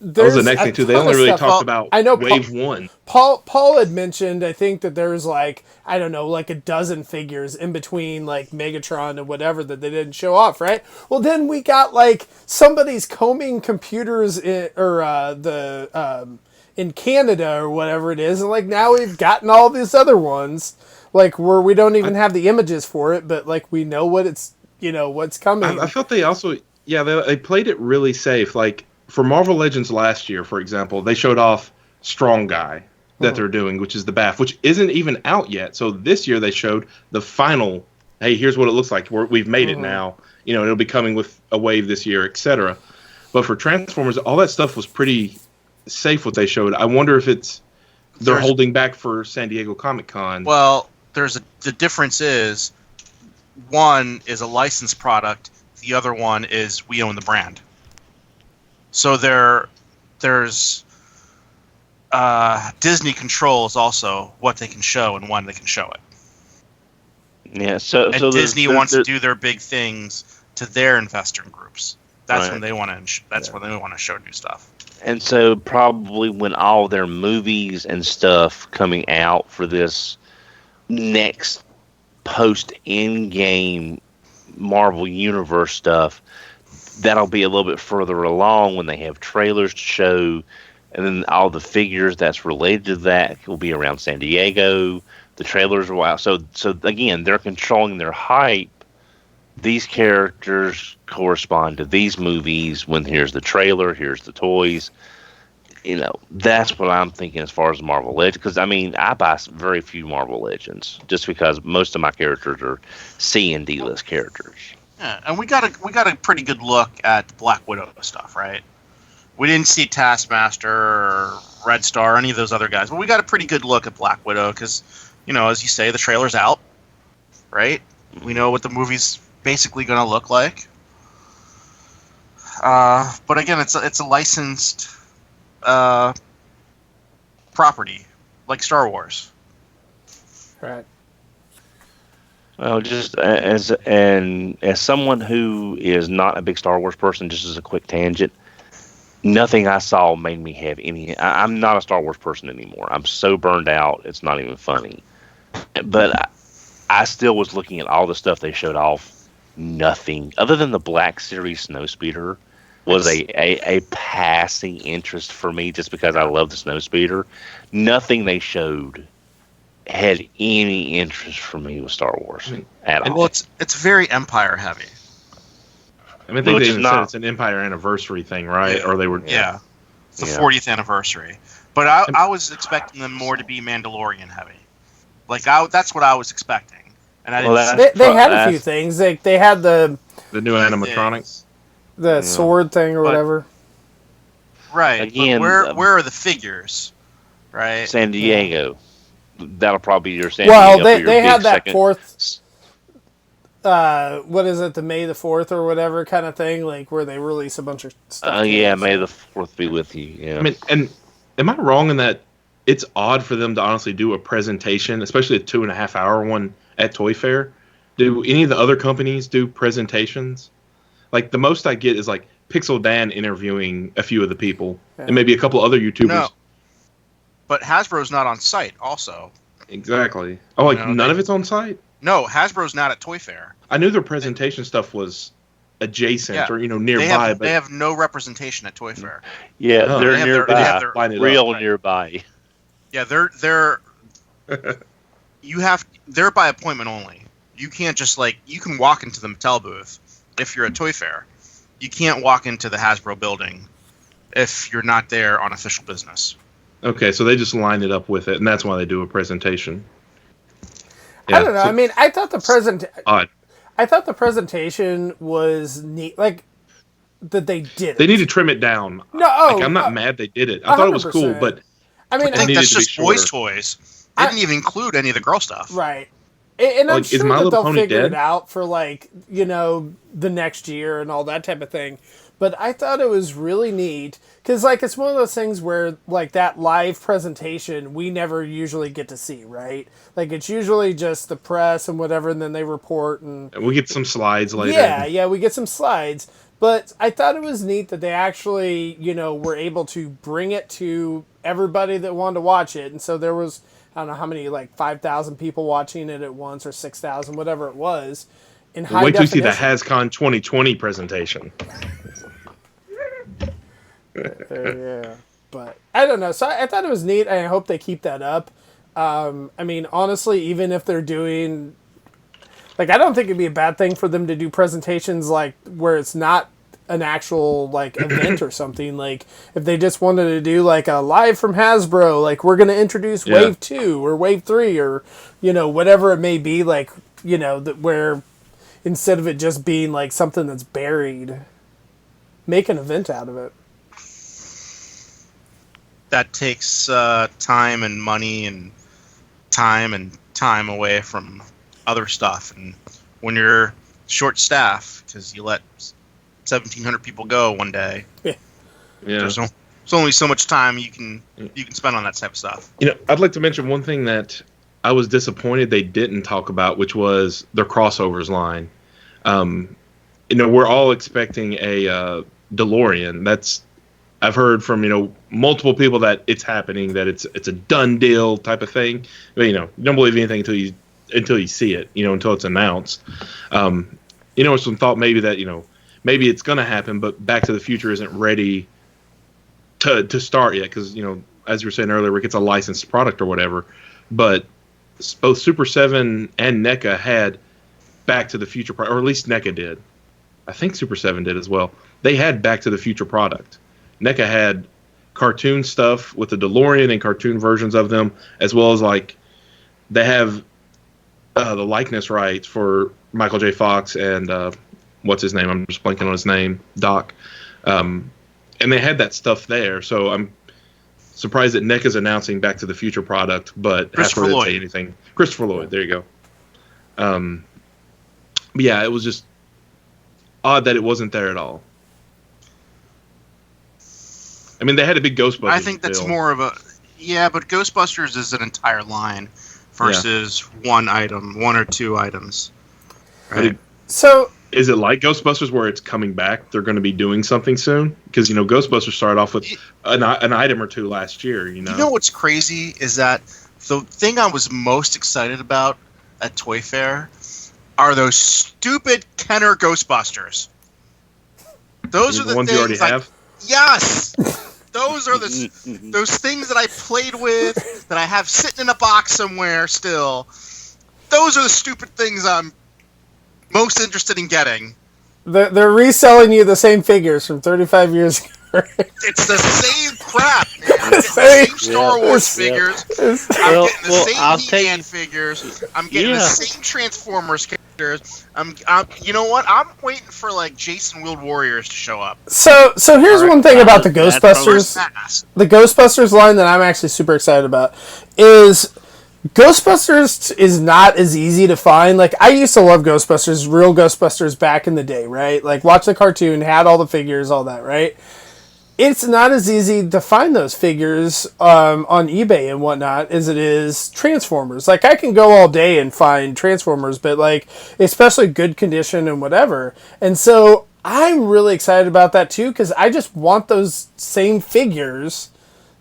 that was the next thing too. They only really talked about Wave 1. Paul had mentioned, I think that there's like, I don't know, like a dozen figures in between like Megatron and whatever that they didn't show off, right? Well, then we got like somebody's combing computers in Canada or whatever it is, and like now we've gotten all these other ones, like where we don't even have the images for it, but like we know what it's, what's coming. I felt they also, they played it really safe. Like for Marvel Legends last year, for example, they showed off Strong Guy that they're doing, which is the BAF, which isn't even out yet. So this year they showed the final, hey, here's what it looks like. We've made it now. It'll be coming with a wave this year, etc. But for Transformers, all that stuff was pretty safe what they showed. I wonder if they're holding back for San Diego Comic-Con. Well, the difference is one is a licensed product, the other one is we own the brand. So there's Disney controls also what they can show and when they can show it. Yeah, so Disney wants to do their big things to their investor groups. That's when they want to. That's when they want to show new stuff. And so probably when all their movies and stuff coming out for this next post-Endgame Marvel Universe stuff, that'll be a little bit further along when they have trailers to show, and then all the figures that's related to that will be around San Diego. The trailers are out. So again, they're controlling their hype. These characters correspond to these movies. When here's the trailer, here's the toys. That's what I'm thinking as far as Marvel Legends. Because I mean, I buy very few Marvel Legends just because most of my characters are C and D list characters. Yeah, and we got a pretty good look at the Black Widow stuff, right? We didn't see Taskmaster or Red Star or any of those other guys, but we got a pretty good look at Black Widow because, as you say, the trailer's out, right? We know what the movie's basically going to look like. But again, it's a licensed property, like Star Wars. Right. Well, just as someone who is not a big Star Wars person, just as a quick tangent, nothing I saw made me have any. I'm not a Star Wars person anymore. I'm so burned out, it's not even funny. But I still was looking at all the stuff they showed off. Nothing other than the Black Series Snowspeeder was a passing interest for me, just because I love the Snowspeeder. Nothing they showed had any interest for me with Star Wars at all. Well, it's very Empire heavy. I mean, I think they even said it's an Empire anniversary thing, right? Yeah. Or they were it's the 40th anniversary. But I was expecting them more to be Mandalorian heavy. Like that's what I was expecting. And I didn't. They had a few things. They had the new animatronics, the sword thing or whatever. Right. Again, but where are the figures? Right. San Diego. That'll probably be your San Diego. Well, they had that fourth. What is it? The May the 4th or whatever kind of thing, like where they release a bunch of stuff. May the 4th be with you. Yeah. I mean, and am I wrong in that it's odd for them to honestly do a presentation, especially a 2.5-hour one at ToyFair? Do any of the other companies do presentations? Like the most I get is like Pixel Dan interviewing a few of the people and maybe a couple other YouTubers. No. But Hasbro's not on site also. Exactly. Oh, like none of it's on site? No, Hasbro's not at ToyFair. I knew their presentation stuff was adjacent or nearby, but they have no representation at ToyFair. Yeah, they're nearby. They have their real nearby. Yeah, they're they're by appointment only. You can't just you can walk into the Mattel booth if you're at ToyFair. You can't walk into the Hasbro building if you're not there on official business. Okay, so they just line it up with it, and that's why they do a presentation. I don't know. I mean, I thought Odd. I thought the presentation was neat. Like that they did it. They need to trim it down. No, I'm not mad they did it. I thought it was cool, 100%. but I mean, I think that's to be just boys' shorter. toys. They didn't even include any of the girl stuff. right. And I'm Like, is sure My that Little they'll Pony figure dead? it out for like, the next year and all that type of thing. But I thought it was really neat because like it's one of those things where like that live presentation we never usually get to see, right? Like it's usually just the press and whatever, and then they report and we get some slides later. yeah, we get some slides. But I thought it was neat that they actually, were able to bring it to everybody that wanted to watch it. And so there was, I don't know how many, like 5,000 people watching it at once or 6,000, whatever it was, in high Wait till you see definition. the HasCon 2020 presentation. Yeah. But I don't know. So I thought it was neat. I hope they keep that up. I mean, honestly, even if they're doing... Like, I don't think it'd be a bad thing for them to do presentations like where it's not an actual like event or something. Like, if they just wanted to do like a live from Hasbro, like we're going to introduce Wave 2 or Wave 3 or, whatever it may be, like, that where instead of it just being like something that's buried, make an event out of it. That takes time and money and time away from other stuff, and when you're short staff because you let 1,700 people go one day, there's only so much time you can spend on that type of stuff. I'd like to mention one thing that I was disappointed they didn't talk about, which was their crossovers line. We're all expecting a DeLorean. I've heard from multiple people that it's happening, that it's a done deal type of thing. But you don't believe anything until you see it, until it's announced. Some thought maybe that, maybe it's going to happen, but Back to the Future isn't ready to start yet because, as you were saying earlier, Rick, it's a licensed product or whatever. But both Super 7 and NECA had Back to the Future, or at least NECA did. I think Super 7 did as well. They had Back to the Future product. NECA had cartoon stuff with the DeLorean and cartoon versions of them, as well as like they have the likeness rights for Michael J. Fox and what's his name? I'm just blanking on his name, Doc. And they had that stuff there, so I'm surprised that NECA's announcing Back to the Future product, but Christopher didn't Lloyd. say anything. Christopher Lloyd, there you go. But yeah, it was just odd that it wasn't there at all. I mean, they had a big Ghostbusters. I think that's more of a but Ghostbusters is an entire line versus one or two items. Right. So is it like Ghostbusters where it's coming back? They're going to be doing something soon because Ghostbusters started off with an item or two last year. You know what's crazy is that the thing I was most excited about at ToyFair are those stupid Kenner Ghostbusters. Those are the ones things you already have. Yes. Those are those things that I played with that I have sitting in a box somewhere still. Those are the stupid things I'm most interested in getting. They're reselling you the same figures from 35 years ago. It's the same crap, man. I'm getting the same Star Wars figures. I'm getting the same He-Man figures. I'm getting the same Transformers characters. You know what? I'm waiting for like Jason Wheeled Warriors to show up. So here's one thing about the Ghostbusters. The Ghostbusters line that I'm actually super excited about is Ghostbusters is not as easy to find. Like, I used to love Ghostbusters, real Ghostbusters back in the day, right? Like, watch the cartoon, had all the figures, all that, right? It's not as easy to find those figures on eBay and whatnot as it is Transformers. Like, I can go all day and find Transformers, but, like, especially good condition and whatever. And so I'm really excited about that, too, because I just want those same figures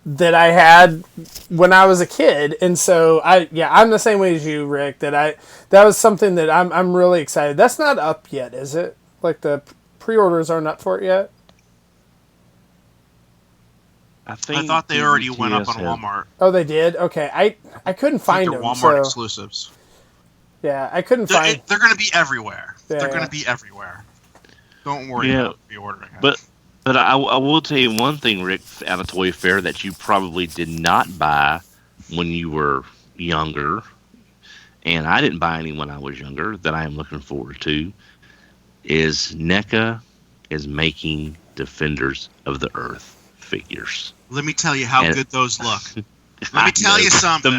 that I had when I was a kid. And so I'm the same way as you, Rick, that was something that I'm really excited. That's not up yet, is it? Like, the pre-orders aren't up for it yet? I thought they already went up on Walmart. Oh, they did? Okay. I couldn't find them. They're Walmart exclusives. Yeah, I couldn't find... They're going to be everywhere. Yeah, they're going to be everywhere. Don't worry about pre-ordering. But I will tell you one thing, Rick, out of ToyFair that you probably did not buy when you were younger, and I didn't buy any when I was younger, that I am looking forward to, is NECA is making Defenders of the Earth figures. Let me tell you how good those look. Let me tell you something.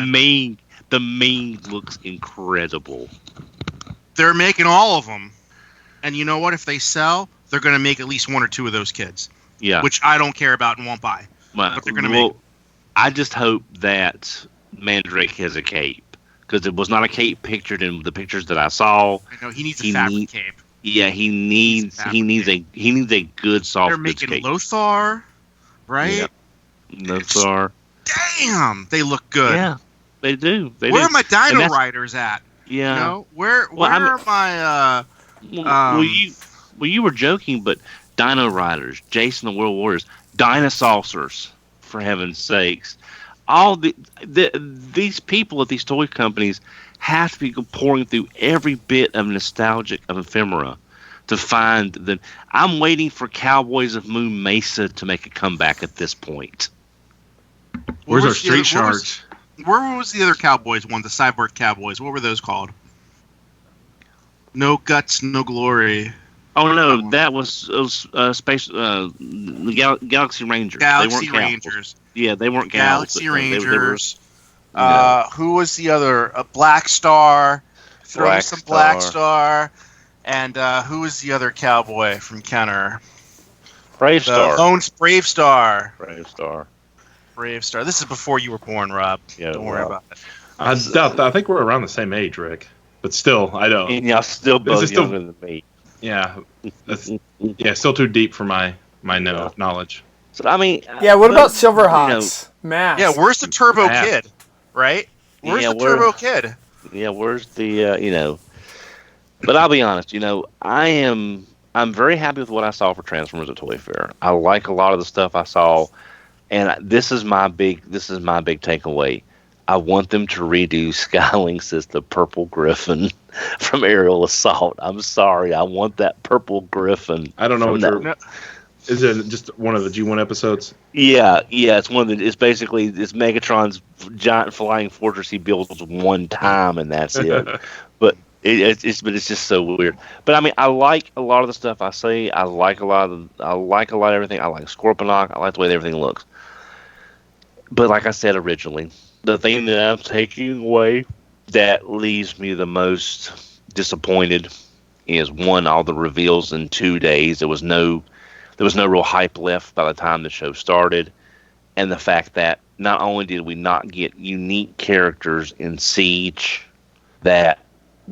The main looks incredible. They're making all of them. And you know what? If they sell, they're going to make at least one or two of those kids. Yeah. Which I don't care about and won't buy. But they're going to make. I just hope that Mandrake has a cape. Because it was not a cape pictured in the pictures that I saw. I know, he needs a fabric cape. Yeah, he needs a good soft. They're making cape. Lothar, right? Yeah. Lothar. Damn, they look good. Yeah, they do. Where are my Dino Riders at? Yeah. You know, where are my you were joking, but Dino Riders, Jason the World Warriors, Dinosaurs, for heaven's sakes. All these people at these toy companies have to be pouring through every bit of nostalgic of ephemera to find the. I'm waiting for Cowboys of Moon Mesa to make a comeback at this point. Where's our Street Sharks? Where was the other Cowboys one? The Cyborg Cowboys. What were those called? No Guts, No Glory. Oh no, that was space. Galaxy Rangers. Galaxy Rangers. Yeah, they weren't Galaxy Rangers. Who was the other? Black Star. Throw some Black Star. And who was the other cowboy from Kenner? Brave Star. Brave Star. Brave Star. Brave Star. This is before you were born, Rob. Yeah, don't worry about it. I think we're around the same age, Rick. But still, I don't. And y'all still both younger than me. Yeah, still too deep for my knowledge. So I mean, what about Silverhawks? Mask. Yeah, where's the Turbo Kid? Right? Where's the Turbo Kid? Yeah, where's the But I'll be honest, I'm very happy with what I saw for Transformers at ToyFair. I like a lot of the stuff I saw, and this is my big takeaway. I want them to redo Skylinks as the Purple Griffin from Aerial Assault. I'm sorry, I want that Purple Griffin. I don't know what you're. Is it just one of the G1 episodes? Yeah. It's one of the. It's basically Megatron's giant flying fortress he builds one time, and that's it. But it's just so weird. But I mean, I like a lot of the stuff I see. I like a lot of everything. I like Scorponok. I like the way everything looks. But like I said originally, the thing that I'm taking away that leaves me the most disappointed is, one, all the reveals in 2 days. There was no real hype left by the time the show started, and the fact that not only did we not get unique characters in Siege, that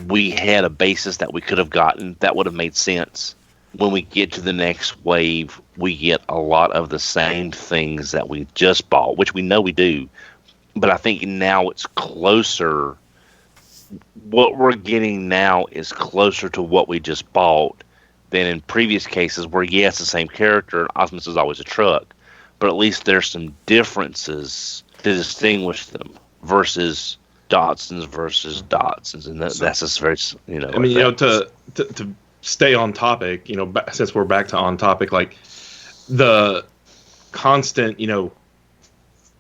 we had a basis that we could have gotten that would have made sense. When we get to the next wave, we get a lot of the same things that we just bought, which we know we do. But I think now it's closer. What we're getting now is closer to what we just bought than in previous cases where, yes, the same character, and Optimus is always a truck, but at least there's some differences to distinguish them versus Dotsons, and that's just very, I mean, to stay on topic, since we're back to on topic, like the constant,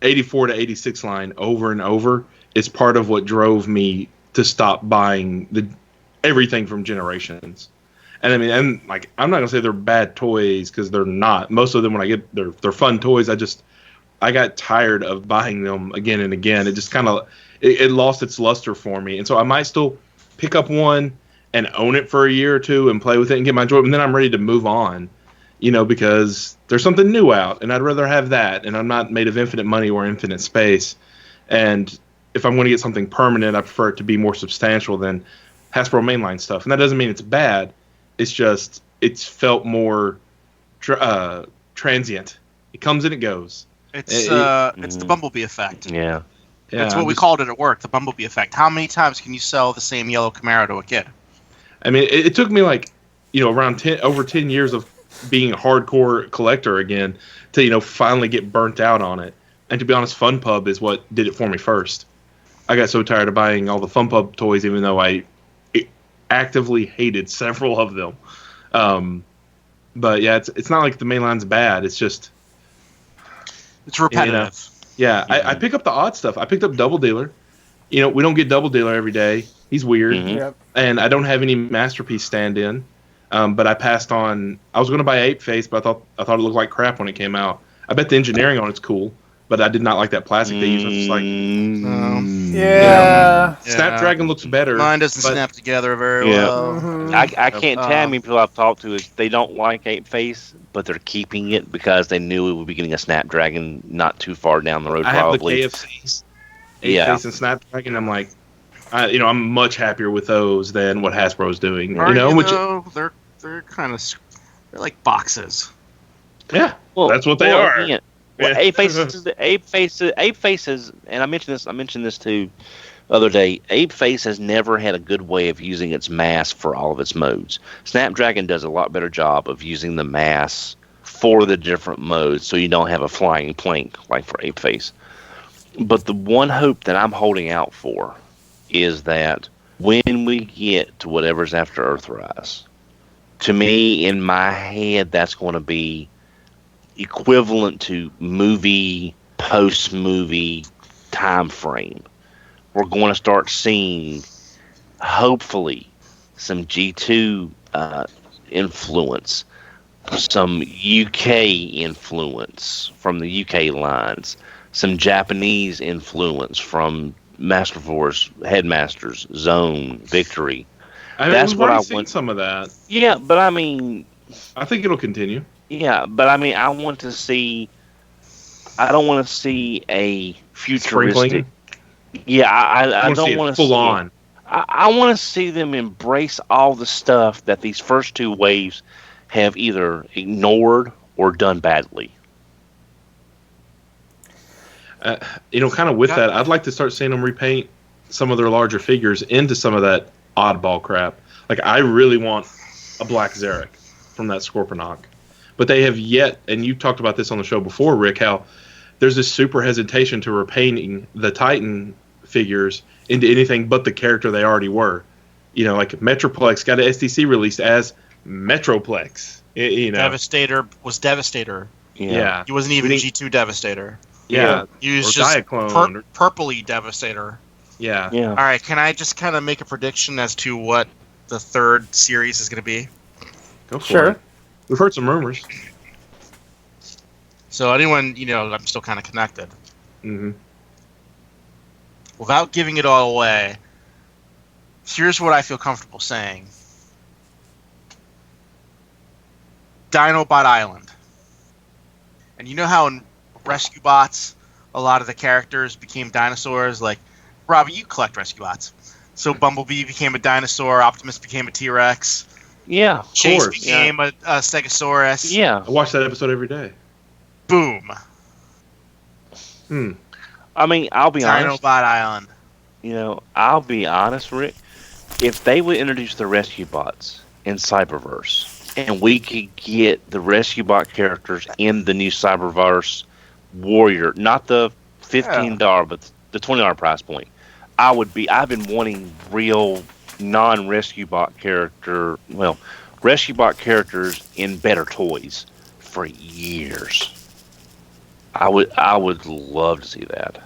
84 to 86 line over and over is part of what drove me to stop buying everything from Generations. And I mean, I'm not gonna say they're bad toys, because they're not. Most of them, when I get they're fun toys. I got tired of buying them again and again. It just kind of it lost its luster for me, and so I might still pick up one and own it for a year or two and play with it and get my joy, and then I'm ready to move on, because there's something new out, and I'd rather have that, and I'm not made of infinite money or infinite space. And if I'm going to get something permanent, I prefer it to be more substantial than Hasbro mainline stuff. And that doesn't mean it's bad. It's just it's felt more transient. It comes and it goes. It's the Bumblebee effect. Yeah. That's what we called it at work, the Bumblebee effect. How many times can you sell the same yellow Camaro to a kid? I mean, it took me around over 10 years of being a hardcore collector again to finally get burnt out on it. And to be honest, Fun Pub is what did it for me first. I got so tired of buying all the Fun Pub toys, even though I actively hated several of them. But yeah, it's not like the mainline's bad. It's just it's repetitive. I pick up the odd stuff. I picked up Double Dealer. we don't get Double Dealer every day. He's weird. Mhm. Yep. And I don't have any Masterpiece stand-in. But I passed on. I was going to buy Ape Face, but I thought it looked like crap when it came out. I bet the engineering on it's cool, but I did not like that plastic they use. I was just like, Yeah. Snapdragon looks better. Mine doesn't but- snap together very Yeah. well. Mhm. I can't tell how many people I've talked to is they don't like Ape Face, but they're keeping it because they knew it would be getting a Snapdragon not too far down the road. I Probably. have the KFCs, Ape Face and Snapdragon. I'm like, I'm much happier with those than what Hasbro's doing. They're kind of like boxes. Yeah, Well, that's what they are. Again, well, Yeah. Ape Faces, and I mentioned this too the other day. Ape Face has never had a good way of using its mass for all of its modes. Snapdragon does a lot better job of using the mass for the different modes, so you don't have a flying plank like for Ape Face. But the one hope that I'm holding out for is that when we get to whatever's after Earthrise, to me, in my head, that's going to be equivalent to post-movie time frame. We're going to start seeing, hopefully, some G2 influence, some UK influence from the UK lines, some Japanese influence from Master Force, Headmasters, Zone, Victory. That's we've what already I seen want. some of that. Yeah, but I mean, I think it'll continue. yeah, but I mean, I want to see. I don't want to see a futuristic. Sprinkling. Yeah, I don't want to full on. I want to see them embrace all the stuff that these first two waves have either ignored or done badly. Kind of with that, I'd like to start seeing them repaint some of their larger figures into some of that oddball crap. Like, I really want a Black Zarek from that Scorponok. But they have yet, and you talked about this on the show before, Rick, how there's this super hesitation to repainting the Titan figures into anything but the character they already were. Like Metroplex got an STC released as Metroplex. Devastator was Devastator. Yeah. He wasn't even G2 Devastator. Yeah. He was Or just Diaclone. purpley Devastator. Yeah. Yeah. All right, can I just kind of make a prediction as to what the third series is going to be? Go for Sure. it. We've heard some rumors. So anyone, I'm still kind of connected. Mm-hmm. Without giving it all away, here's what I feel comfortable saying. Dinobot Island. And you know how in Rescue Bots, a lot of the characters became dinosaurs? Like, Robbie, you collect Rescue Bots. So Bumblebee became a dinosaur, Optimus became a T-Rex, Yeah. Chase course, became a Stegosaurus. Yeah. I watch that episode every day. Boom. I mean, I'll be honest. Dinobot Island. I'll be honest, Rick. If they would introduce the Rescue Bots in Cyberverse, and we could get the Rescue Bot characters in the new Cyberverse Warrior, not the $15, but the $20 price point, I've been wanting real non-Rescue Bot Rescue Bot characters in better toys for years. I would love to see that.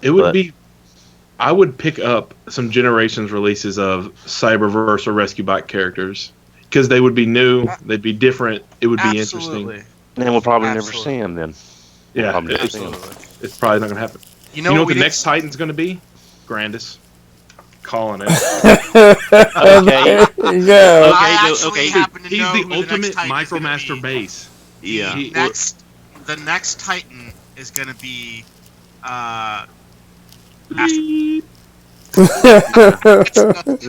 I would pick up some Generations releases of Cyberverse or Rescue Bot characters because they would be new, they'd be different, it would be interesting. And we'll probably never see them then. Yeah, Probably never it's, see 'em. it's probably not going to happen. You know what we the didn't next Titan's going to be? Grandis. Calling it. Okay. There you go. I actually happen to He's know the who the ultimate next Titan is gonna Micromaster be. base. Yeah. The next Titan is going to be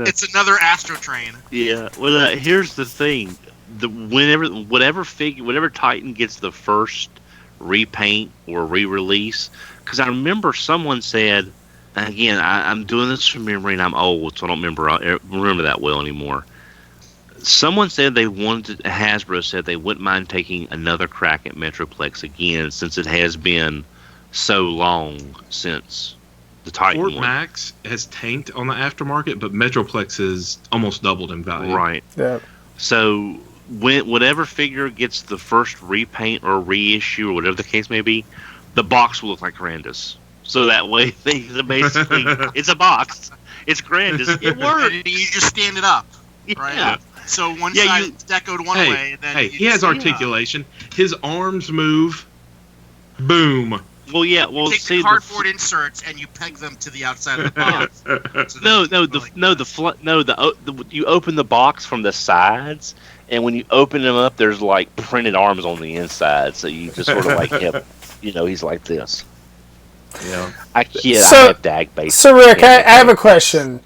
it's another Astro Train. Yeah. Well, here's the thing: whatever Titan gets the first repaint or re-release, because I remember someone said, and again, I'm doing this from memory, and I'm old, so I don't remember that well anymore. Someone said Hasbro said they wouldn't mind taking another crack at Metroplex again, since it has been so long since the Titan Fort one. Max has tanked on the aftermarket, but Metroplex has almost doubled in value. Right. Yeah. So whatever figure gets the first repaint or reissue or whatever the case may be, the box will look like Randus. So that way, basically, it's a box. It's grand. It works. And you just stand it up, right? Yeah. So one side is decoed one way, and then he has articulation. His arms move. Boom. Well, yeah. You Well, take see the cardboard inserts and you peg them to the outside of the box. You open the box from the sides, and when you open them up, there's like printed arms on the inside. So you just sort of like him. He's like this. Yeah. I So- have dag base. So, Rick, I have a question.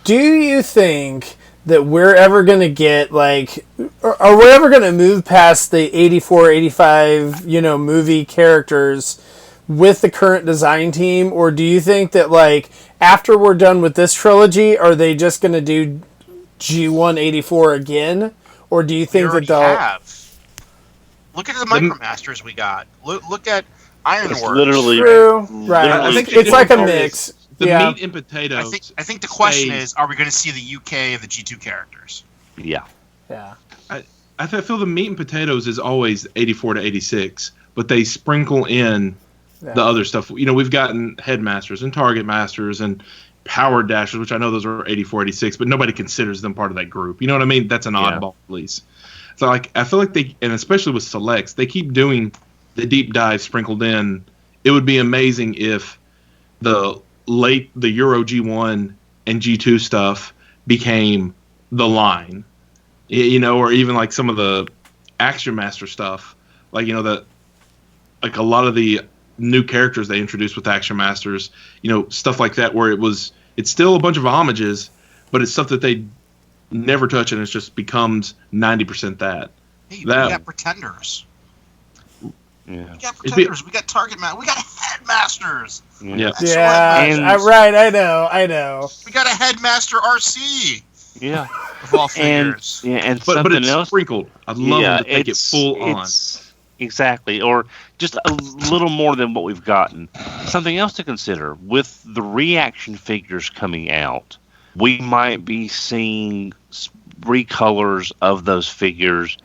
Do you think that we're ever going to get, like, are we ever going to move past the 84, 85, movie characters with the current design team? Or do you think that, like, after we're done with this trilogy, are they just going to do G1 84 again? Or do you think that they'll... have. Look at the Micromasters we got. Look at Ironworks. It's literally... True. Right. I think It's like a mix. The Yeah. meat and potatoes. I think the question is, are we going to see the UK of the G2 characters? Yeah. Yeah. I feel the meat and potatoes is always 84 to 86, but they sprinkle in the other stuff. We've gotten Headmasters and Target Masters and Power Dashers, which I know those are 84, 86, but nobody considers them part of that group. You know what I mean? That's an oddball release. So, I feel like they, and especially with Selects, they keep doing the deep dive sprinkled in. It would be amazing if the Euro G1 and G2 stuff became the line, or even like some of the Action Master stuff, like a lot of the new characters they introduced with Action Masters, stuff like that, where it's still a bunch of homages, but it's stuff that they never touch, and it just becomes 90% that. Hey, we got Pretenders. Yeah. We got Pretenders. We got Target Masters. We got Headmasters. Yeah. Yeah. Right. I know. We got a Headmaster RC. Yeah. Of all figures. And but something it's else. sprinkled. I'd love them to take it full on. Exactly, or just a little more than what we've gotten. Something else to consider with the reaction figures coming out, we might be seeing recolors of those figures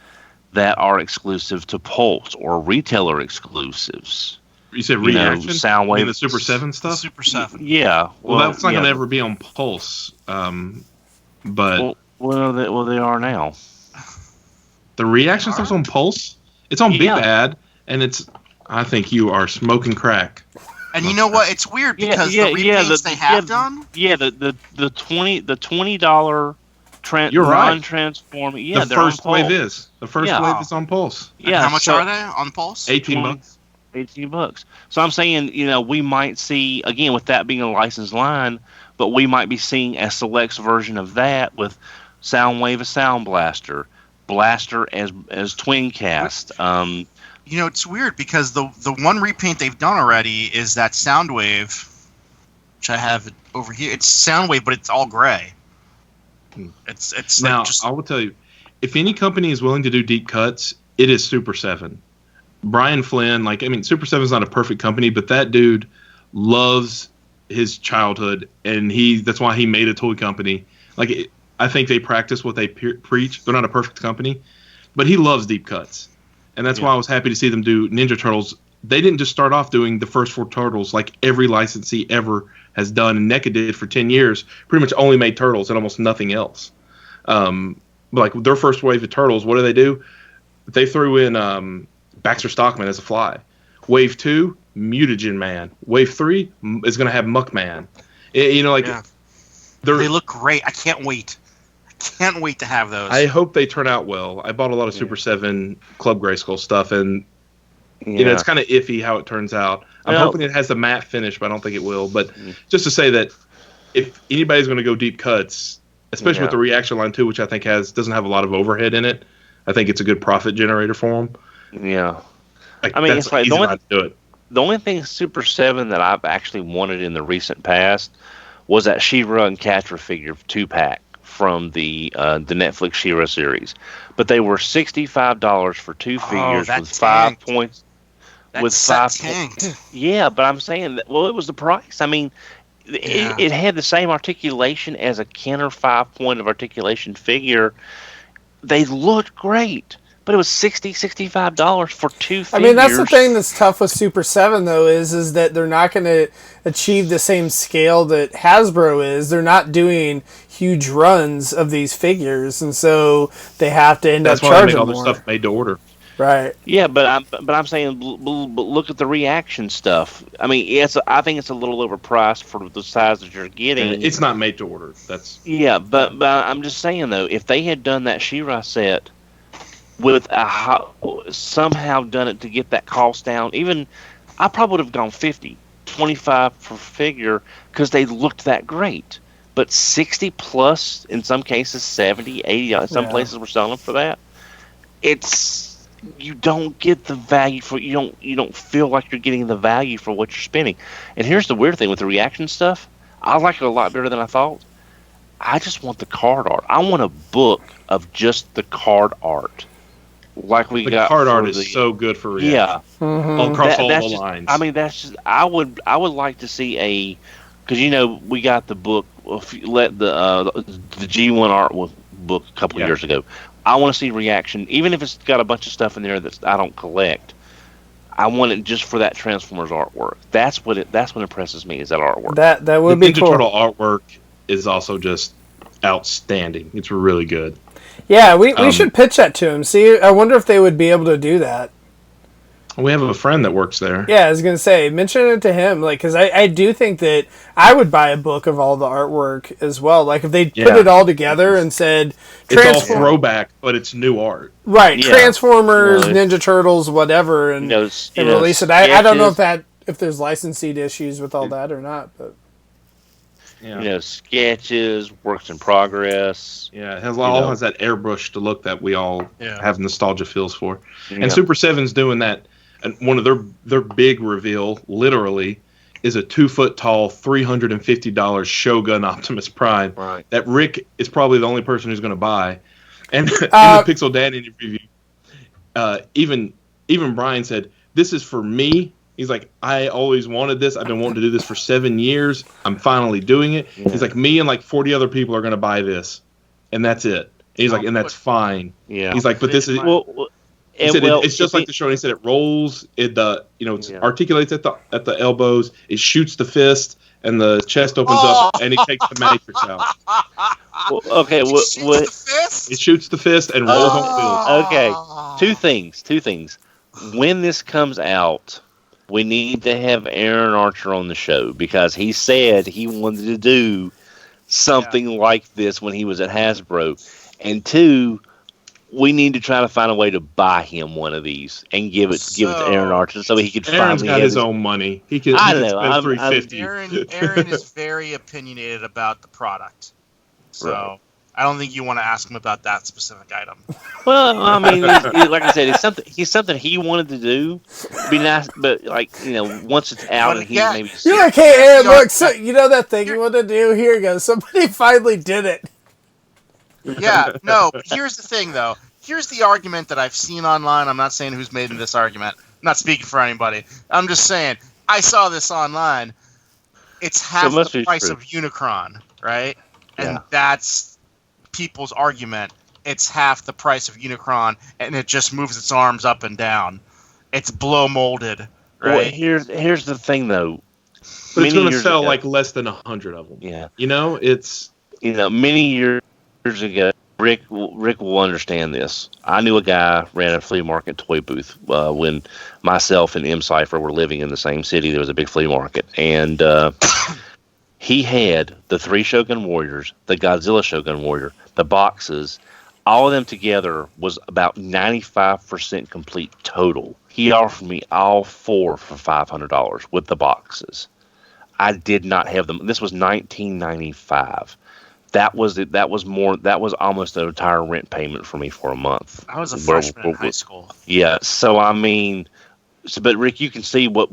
that are exclusive to Pulse or retailer exclusives. You said reaction? Soundwave, the Super 7 stuff? The Super 7. Yeah. Well, that's not going to ever be on Pulse. But they are now. The reaction stuff's on Pulse? It's on Big Bad, and I think you are smoking crack. And you know what? It's weird because the repaints they have done. Yeah, the $20 non-transforming. Yeah, the first wave is. The first wave is on Pulse. And how much are they on Pulse? $18. $18. So I'm saying, we might see, again, with that being a licensed line, but we might be seeing a Selects version of that with Soundwave as Sound Blaster as Twin Cast. It's weird because the one repaint they've done already is that Soundwave, which I have over here. It's Soundwave, but it's all gray. It's now, like I will tell you, if any company is willing to do deep cuts, it is Super 7. Brian Flynn, Super 7 is not a perfect company, but that dude loves his childhood, and that's why he made a toy company. I think they practice what they preach. They're not a perfect company, but he loves deep cuts. And that's why I was happy to see them do Ninja Turtles. They didn't just start off doing the first 4 Turtles like every licensee ever has done. And NECA did for 10 years, pretty much only made Turtles and almost nothing else. But their first wave of Turtles, what do? They threw in Baxter Stockman as a fly. Wave 2, Mutagen Man. Wave 3 is going to have Muckman. They look great. I can't wait. Can't wait to have those. I hope they turn out well. I bought a lot of Super 7 Club Grayskull stuff, and it's kind of iffy how it turns out. I'm hoping it has the matte finish, but I don't think it will. But just to say that if anybody's going to go deep cuts, especially with the reaction line too, which I think doesn't have a lot of overhead in it, I think it's a good profit generator for them. Yeah, it's like to do it. The only thing Super 7 that I've actually wanted in the recent past was that She-Ra and Catra figure 2-pack. From the Netflix She-Ra series, but they were $65 for 2 figures with 5 points. With 5 points, yeah. But I'm saying that it was the price. I mean, it had the same articulation as a Kenner 5 point of articulation figure. They looked great, But it was $65 for 2 figures. I mean, that's the thing that's tough with Super 7, though, is that they're not going to achieve the same scale that Hasbro is. They're not doing huge runs of these figures, and so they have to end up charging more. That's why they make all their stuff made to order. Right. Yeah, but I'm saying, look at the reaction stuff. I mean, I think it's a little overpriced for the size that you're getting. And it's not made to order. Yeah, but I'm just saying though, if they had done that She-Ra set with somehow done it to get that cost down, even I probably would have gone 50, 25 per figure because they looked that great. But 60 plus, in some cases 70, 80, some places were selling for that. You don't get the value for you don't feel like you're getting the value for what you're spending. And here's the weird thing with the reaction stuff. I like it a lot better than I thought. I just want the card art. I want a book of just the card art. Like we got. The card art is so good for reaction. Yeah. Mm-hmm. Across all the lines. I mean, that's just. I would like to see because we got the book. Let the G1 art book a couple years ago. I want to see reaction, even if it's got a bunch of stuff in there that I don't collect. I want it just for that Transformers artwork. That's what impresses me is that artwork. That would be cool. The Ninja Turtle artwork is also just outstanding. It's really good. Yeah, we should pitch that to him. See, I wonder if they would be able to do that. We have a friend that works there. Yeah, I was gonna say, mention it to him, because I do think that I would buy a book of all the artwork as well. Like if they put it all together and said, it's all throwback, but it's new art. Right, yeah. Transformers, Ninja Turtles, whatever, and release it. I don't know if there's licensing issues with all that or not, but. Yeah. Sketches, works in progress. Yeah, it has that airbrush to look that we all have nostalgia feels for. Yeah. And Super 7's doing that. And one of their big reveal, literally, is a 2-foot tall, $350 Shogun Optimus Prime. Right. That Rick is probably the only person who's going to buy. And in the Pixel Dad interview, even Brian said, "This is for me." He's like, "I always wanted this. I've been wanting to do this for 7 years. I'm finally doing it." Yeah. He's like, "Me and like 40 other people are going to buy this, and that's it." He's like, "And that's fine." Yeah. He's like, "But this is." He said it's just like the show. And he said it rolls. It articulates at the elbows. It shoots the fist, and the chest opens up, and he takes the matrix out. It shoots the fist and rolls on wheels. Okay, two things. When this comes out, we need to have Aaron Archer on the show because he said he wanted to do something like this when he was at Hasbro, and 2. We need to try to find a way to buy him one of these and give it to Aaron Archer so he could Aaron's finally got his own money. He can spend $350. Aaron is very opinionated about the product, so I don't think you want to ask him about that specific item. Well, I mean, like I said, it's something he wanted to do. It'd be nice, but once it's out and he maybe. You're like, hey, Aaron, look, so you know that thing you want to do? Here you go. Somebody finally did it. Yeah, no, but here's the thing, though. Here's the argument that I've seen online. I'm not saying who's made this argument. I'm not speaking for anybody. I'm just saying, I saw this online. It's half the price of Unicron, right? And that's people's argument. It's half the price of Unicron, and it just moves its arms up and down. It's blow molded, right? Well, here's the thing, though. But it's going to sell like less than 100 of them. Yeah. It's... many years ago, Rick will understand this. I knew a guy ran a flea market toy booth when myself and M. Cypher were living in the same city. There was a big flea market, and he had the 3 Shogun Warriors, the Godzilla Shogun Warrior, the boxes. All of them together was about 95% complete total. He offered me all 4 for $500 with the boxes. I did not have them. This was 1995. That was almost an entire rent payment for me for a month. I was a freshman in high school. Yeah, so I mean, but Rick, you can see what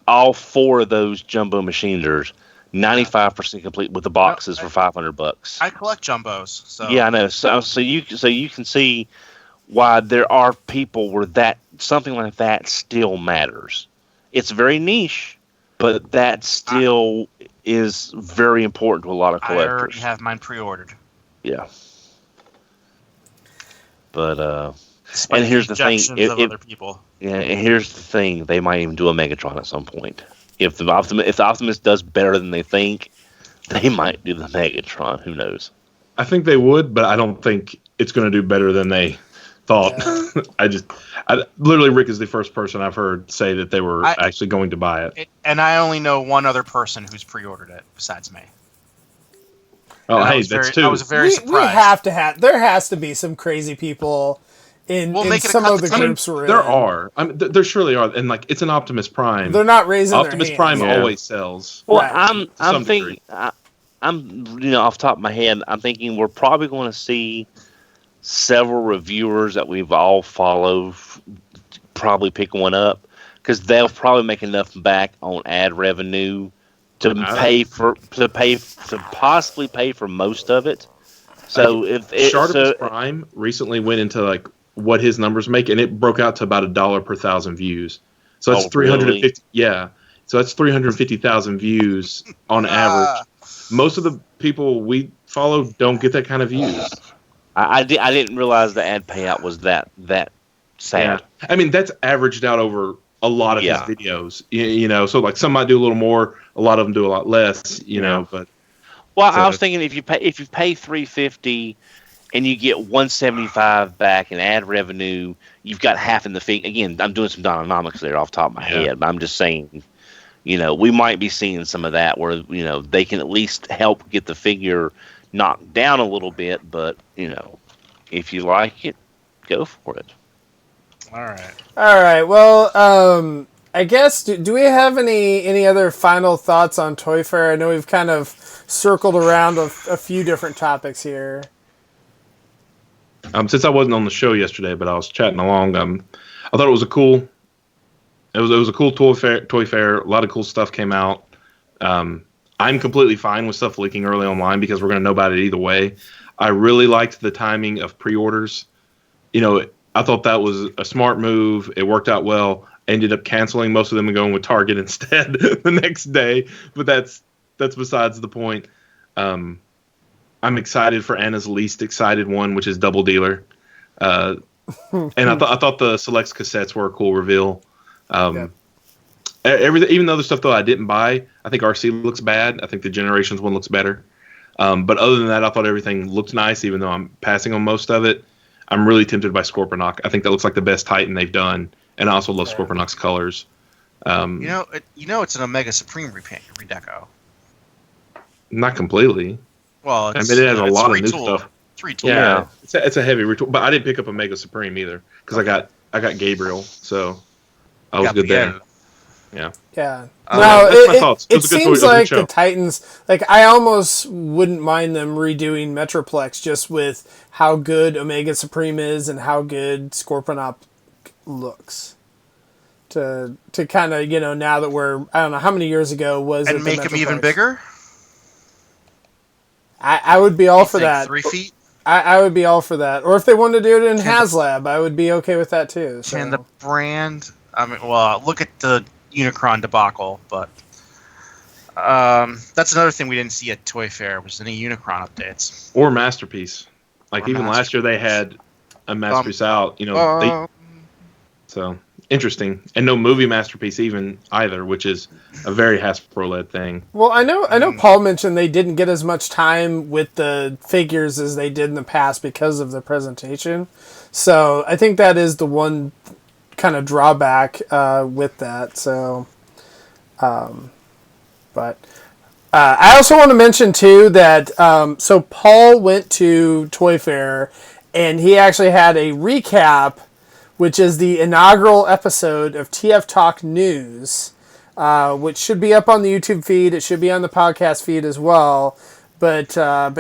all 4 of those jumbo machiners, 95% complete with the boxes for $500. I collect jumbos, so yeah, I know. So you can see why there are people where that something like that still matters. It's very niche, but that still is very important to a lot of collectors. I already have mine pre-ordered. Yeah. But Despite And here's the thing: objections of other people. yeah, and here's the thing: they might even do a Megatron at some point. If the Optimus does better than they think, they might do the Megatron. Who knows? I think they would, but I don't think it's going to do better than they thought. Yeah. Literally, Rick is the first person I've heard say that they were actually going to buy it. And I only know one other person who's pre-ordered it besides me. Oh, And hey, that's two. I was very surprised. We have to have. There has to be some crazy people in some of the groups we're in. There are. There surely are, and like it's an Optimus Prime. They're not raising Optimus their Prime hands. always sells. Well, Right. I'm thinking, I'm off the top of my head, I'm thinking we're probably going to see several reviewers that we've all followed probably pick one up because they'll probably make enough back on ad revenue to possibly pay for most of it. So if Shartimus Prime recently went into like what his numbers make, and it broke out to about $1 per 1,000 views. So that's 350. Really? Yeah. So that's 350,000 views on average. Most of the people we follow don't get that kind of views. I didn't realize the ad payout was that sad. Yeah. I mean, that's averaged out over a lot of his videos. You know, so like some might do a little more, a lot of them do a lot less. You know, but I was thinking if you pay $350 and you get $175 back in ad revenue, you've got half in the fee. Again, I'm doing some dynamics there off the top of my head, but I'm just saying. We might be seeing some of that where, they can at least help get the figure knocked down a little bit. But, if you like it, go for it. All right. Well, I guess, do we have any other final thoughts on ToyFair? I know we've kind of circled around a few different topics here. Since I wasn't on the show yesterday, but I was chatting along, I thought it was a cool toy fair. A lot of cool stuff came out. I'm completely fine with stuff leaking early online because we're going to know about it either way. I really liked the timing of pre-orders. I thought that was a smart move. It worked out well. Ended up canceling most of them and going with Target instead the next day. But that's besides the point. I'm excited for Anna's least excited one, which is Double Dealer. And I thought the Selects cassettes were a cool reveal. Everything, even the other stuff though I didn't buy. I think RC looks bad. I think the Generations one looks better. But other than that, I thought everything looked nice. Even though I'm passing on most of it, I'm really tempted by Scorponok. I think that looks like the best Titan they've done, and I also love Scorponok's colors. It's an Omega Supreme redeco. Not completely. Well, it has a lot of new stuff. 3 tool. Yeah, it's a heavy retool, but I didn't pick up a Mega Supreme either because I got Gabriel, so I was good there. Yeah. Yeah. That's it seems like the Titans, I almost wouldn't mind them redoing Metroplex just with how good Omega Supreme is and how good Scorponok looks. To kind of, now that we're, I don't know, how many years ago was it? And make them even bigger? I would be all for that. 3 feet? I would be all for that. Or if they wanted to do it in HasLab, I would be okay with that too. So. And the brand, look at the Unicron debacle, but that's another thing we didn't see at Toy Fair was any Unicron updates. Or Masterpiece. Last year they had a Masterpiece out, so interesting. And no movie Masterpiece either, which is a very Hasbro-led thing. Well, I know Paul mentioned they didn't get as much time with the figures as they did in the past because of the presentation. So I think that is the one kind of drawback with that. So, but I also want to mention too that so Paul went to Toy Fair and he actually had a recap, which is the inaugural episode of TF Talk News, which should be up on the YouTube feed. It should be on the podcast feed as well. But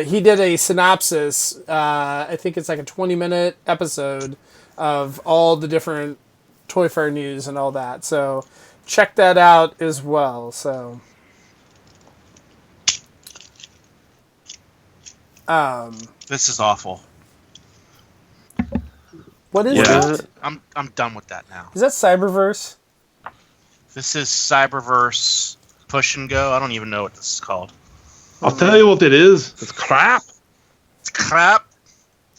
he did a synopsis. I think it's like a 20-minute episode of all the different Toy Fair news and all that. So check that out as well. So this is awful. What is that? I'm done with that now. Is that Cyberverse? This is Cyberverse Push and Go. I don't even know what this is called. I'll tell you what it is. It's crap. It's crap.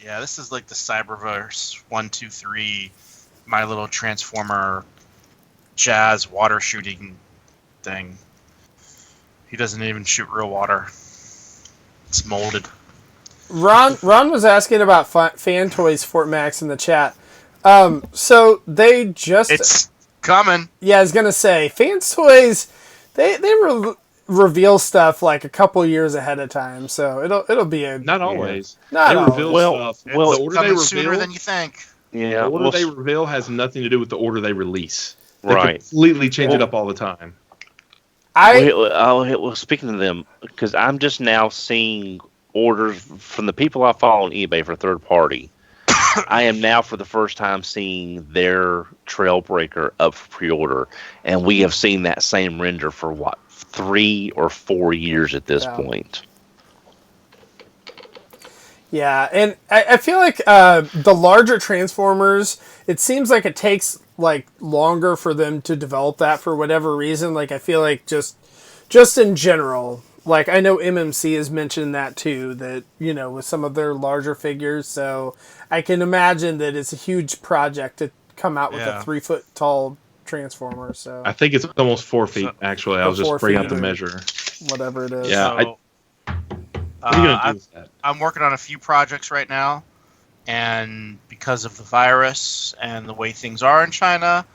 Yeah, this is like the Cyberverse 1, 2, 3, My Little Transformer Jazz water shooting thing. He doesn't even shoot real water. It's molded. Ron was asking about fan toys Fort Max in the chat. So they just... It's coming. Yeah, I was gonna say fans toys. They reveal stuff like a couple years ahead of time, so it'll be a Not always. Not they always. reveal stuff. Well, the order Coming they sooner reveal, than you think. Yeah, the order they reveal has nothing to do with the order they release. They right. completely change it up all the time. Well, speaking of them, because I'm just now seeing orders from the people I follow on eBay for third party. I am now for the first time seeing their Trailbreaker up for pre-order, and we have seen that same render for 3 or 4 years at this point. Yeah, and I feel like the larger Transformers, it seems like it takes like longer for them to develop that for whatever reason. Like I feel like just in general, like I know MMC has mentioned that too, that with some of their larger figures. So I can imagine that it's a huge project to come out with a 3 foot tall Transformer. So I think it's almost 4 feet. Actually, I was just bringing up the measure. Whatever it is. Yeah. So, what are you gonna do with that? I'm working on a few projects right now, and because of the virus and the way things are in China,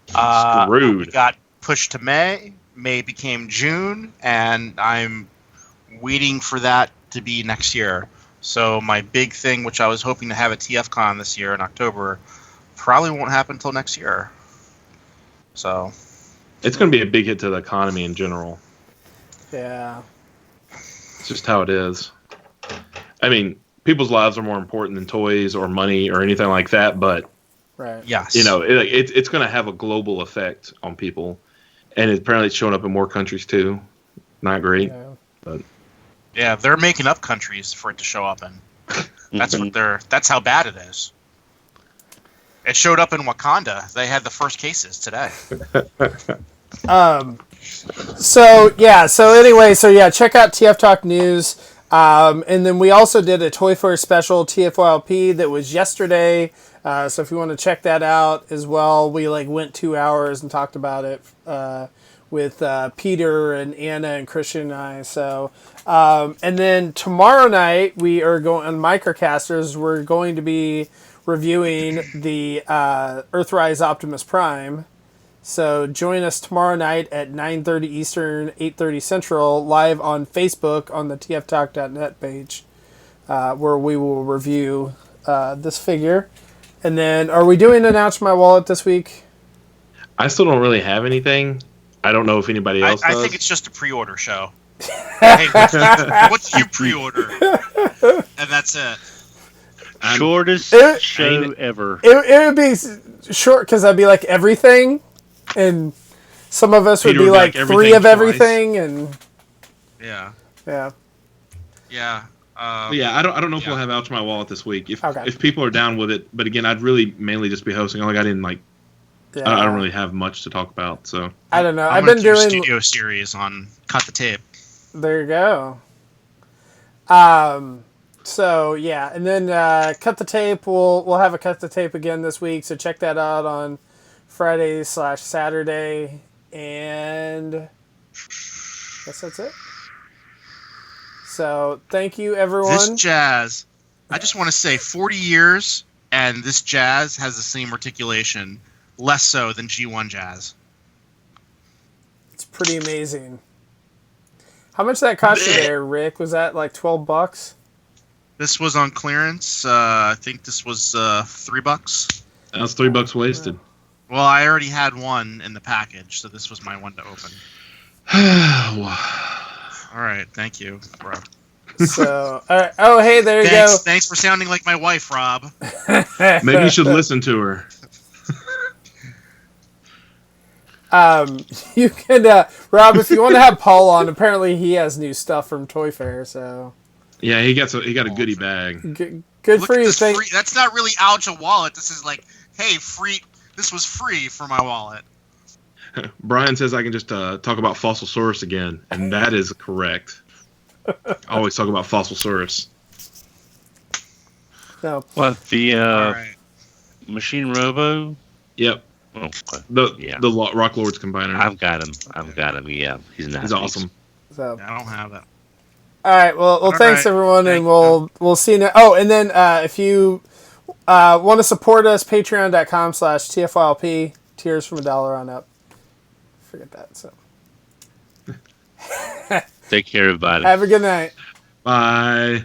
we got pushed to May. May became June, and I'm waiting for that to be next year. So my big thing, which I was hoping to have at TFCon this year in October, probably won't happen until next year. So it's going to be a big hit to the economy in general. Yeah. It's just how it is. I mean, people's lives are more important than toys or money or anything like that, but right. Yes. It's going to have a global effect on people. And apparently it's showing up in more countries too. Not great. Yeah. But yeah, they're making up countries for it to show up in. That's how bad it is. It showed up in Wakanda. They had the first cases today. Check out TF Talk News. And then we also did a ToyFair special, TFYLP, that was yesterday. So if you want to check that out as well, we went 2 hours and talked about it with Peter and Anna and Christian and I. So, and then tomorrow night we are going on Microcasters. We're going to be reviewing the Earthrise Optimus Prime. So join us tomorrow night at 9:30 Eastern, 8:30 Central, live on Facebook on the tftalk.net page, where we will review this figure. And then, are we doing Announce My Wallet this week? I still don't really have anything. I don't know if anybody else does. I think it's just a pre-order show. Hey, what do you pre-order? And that's it. Shortest show ever. It would be short because I'd be like everything, and some of us would be like 3 of everything, and yeah. I don't know if we'll have Ouch My Wallet this week. If people are down with it, but again, I'd really mainly just be hosting. I didn't I don't really have much to talk about. So I don't know. I've been doing a studio series on Cut the Tape. There you go. So yeah, and then Cut the Tape. We'll have a Cut the Tape again this week. So check that out on Friday/Saturday, and I guess that's it. So thank you, everyone. This jazz, I just want to say, 40 years, and this jazz has the same articulation, less so than G1 jazz. It's pretty amazing. How much did that cost you there, Rick? Was that like $12? This was on clearance. I think this was $3. That was $3 wasted. Well, I already had one in the package, so this was my one to open. All right, thank you, bro. So, oh, hey, there you go. Thanks for sounding like my wife, Rob. Maybe you should listen to her. You can, Rob, if you want to have Paul on, apparently he has new stuff from ToyFair, so. Yeah, he got a goodie bag. Good for you. That's not really ouch a wallet. This is like, hey, free. This was free for my wallet. Brian says I can just talk about Fossilsaurus again, and that is correct. I always talk about Fossilsaurus. No. What the All right. Machine Robo? Yep. Oh, The Rock Lords combiner. I've got him. Yeah, he's nice. He's awesome. So. I don't have that. All right. Well, thanks right. everyone, and we'll see you next. Oh, and then if you want to support us, patreon.com/TFYLP. Tiers from $1 on up. Forget that. So. Take care, everybody. Have a good night. Bye.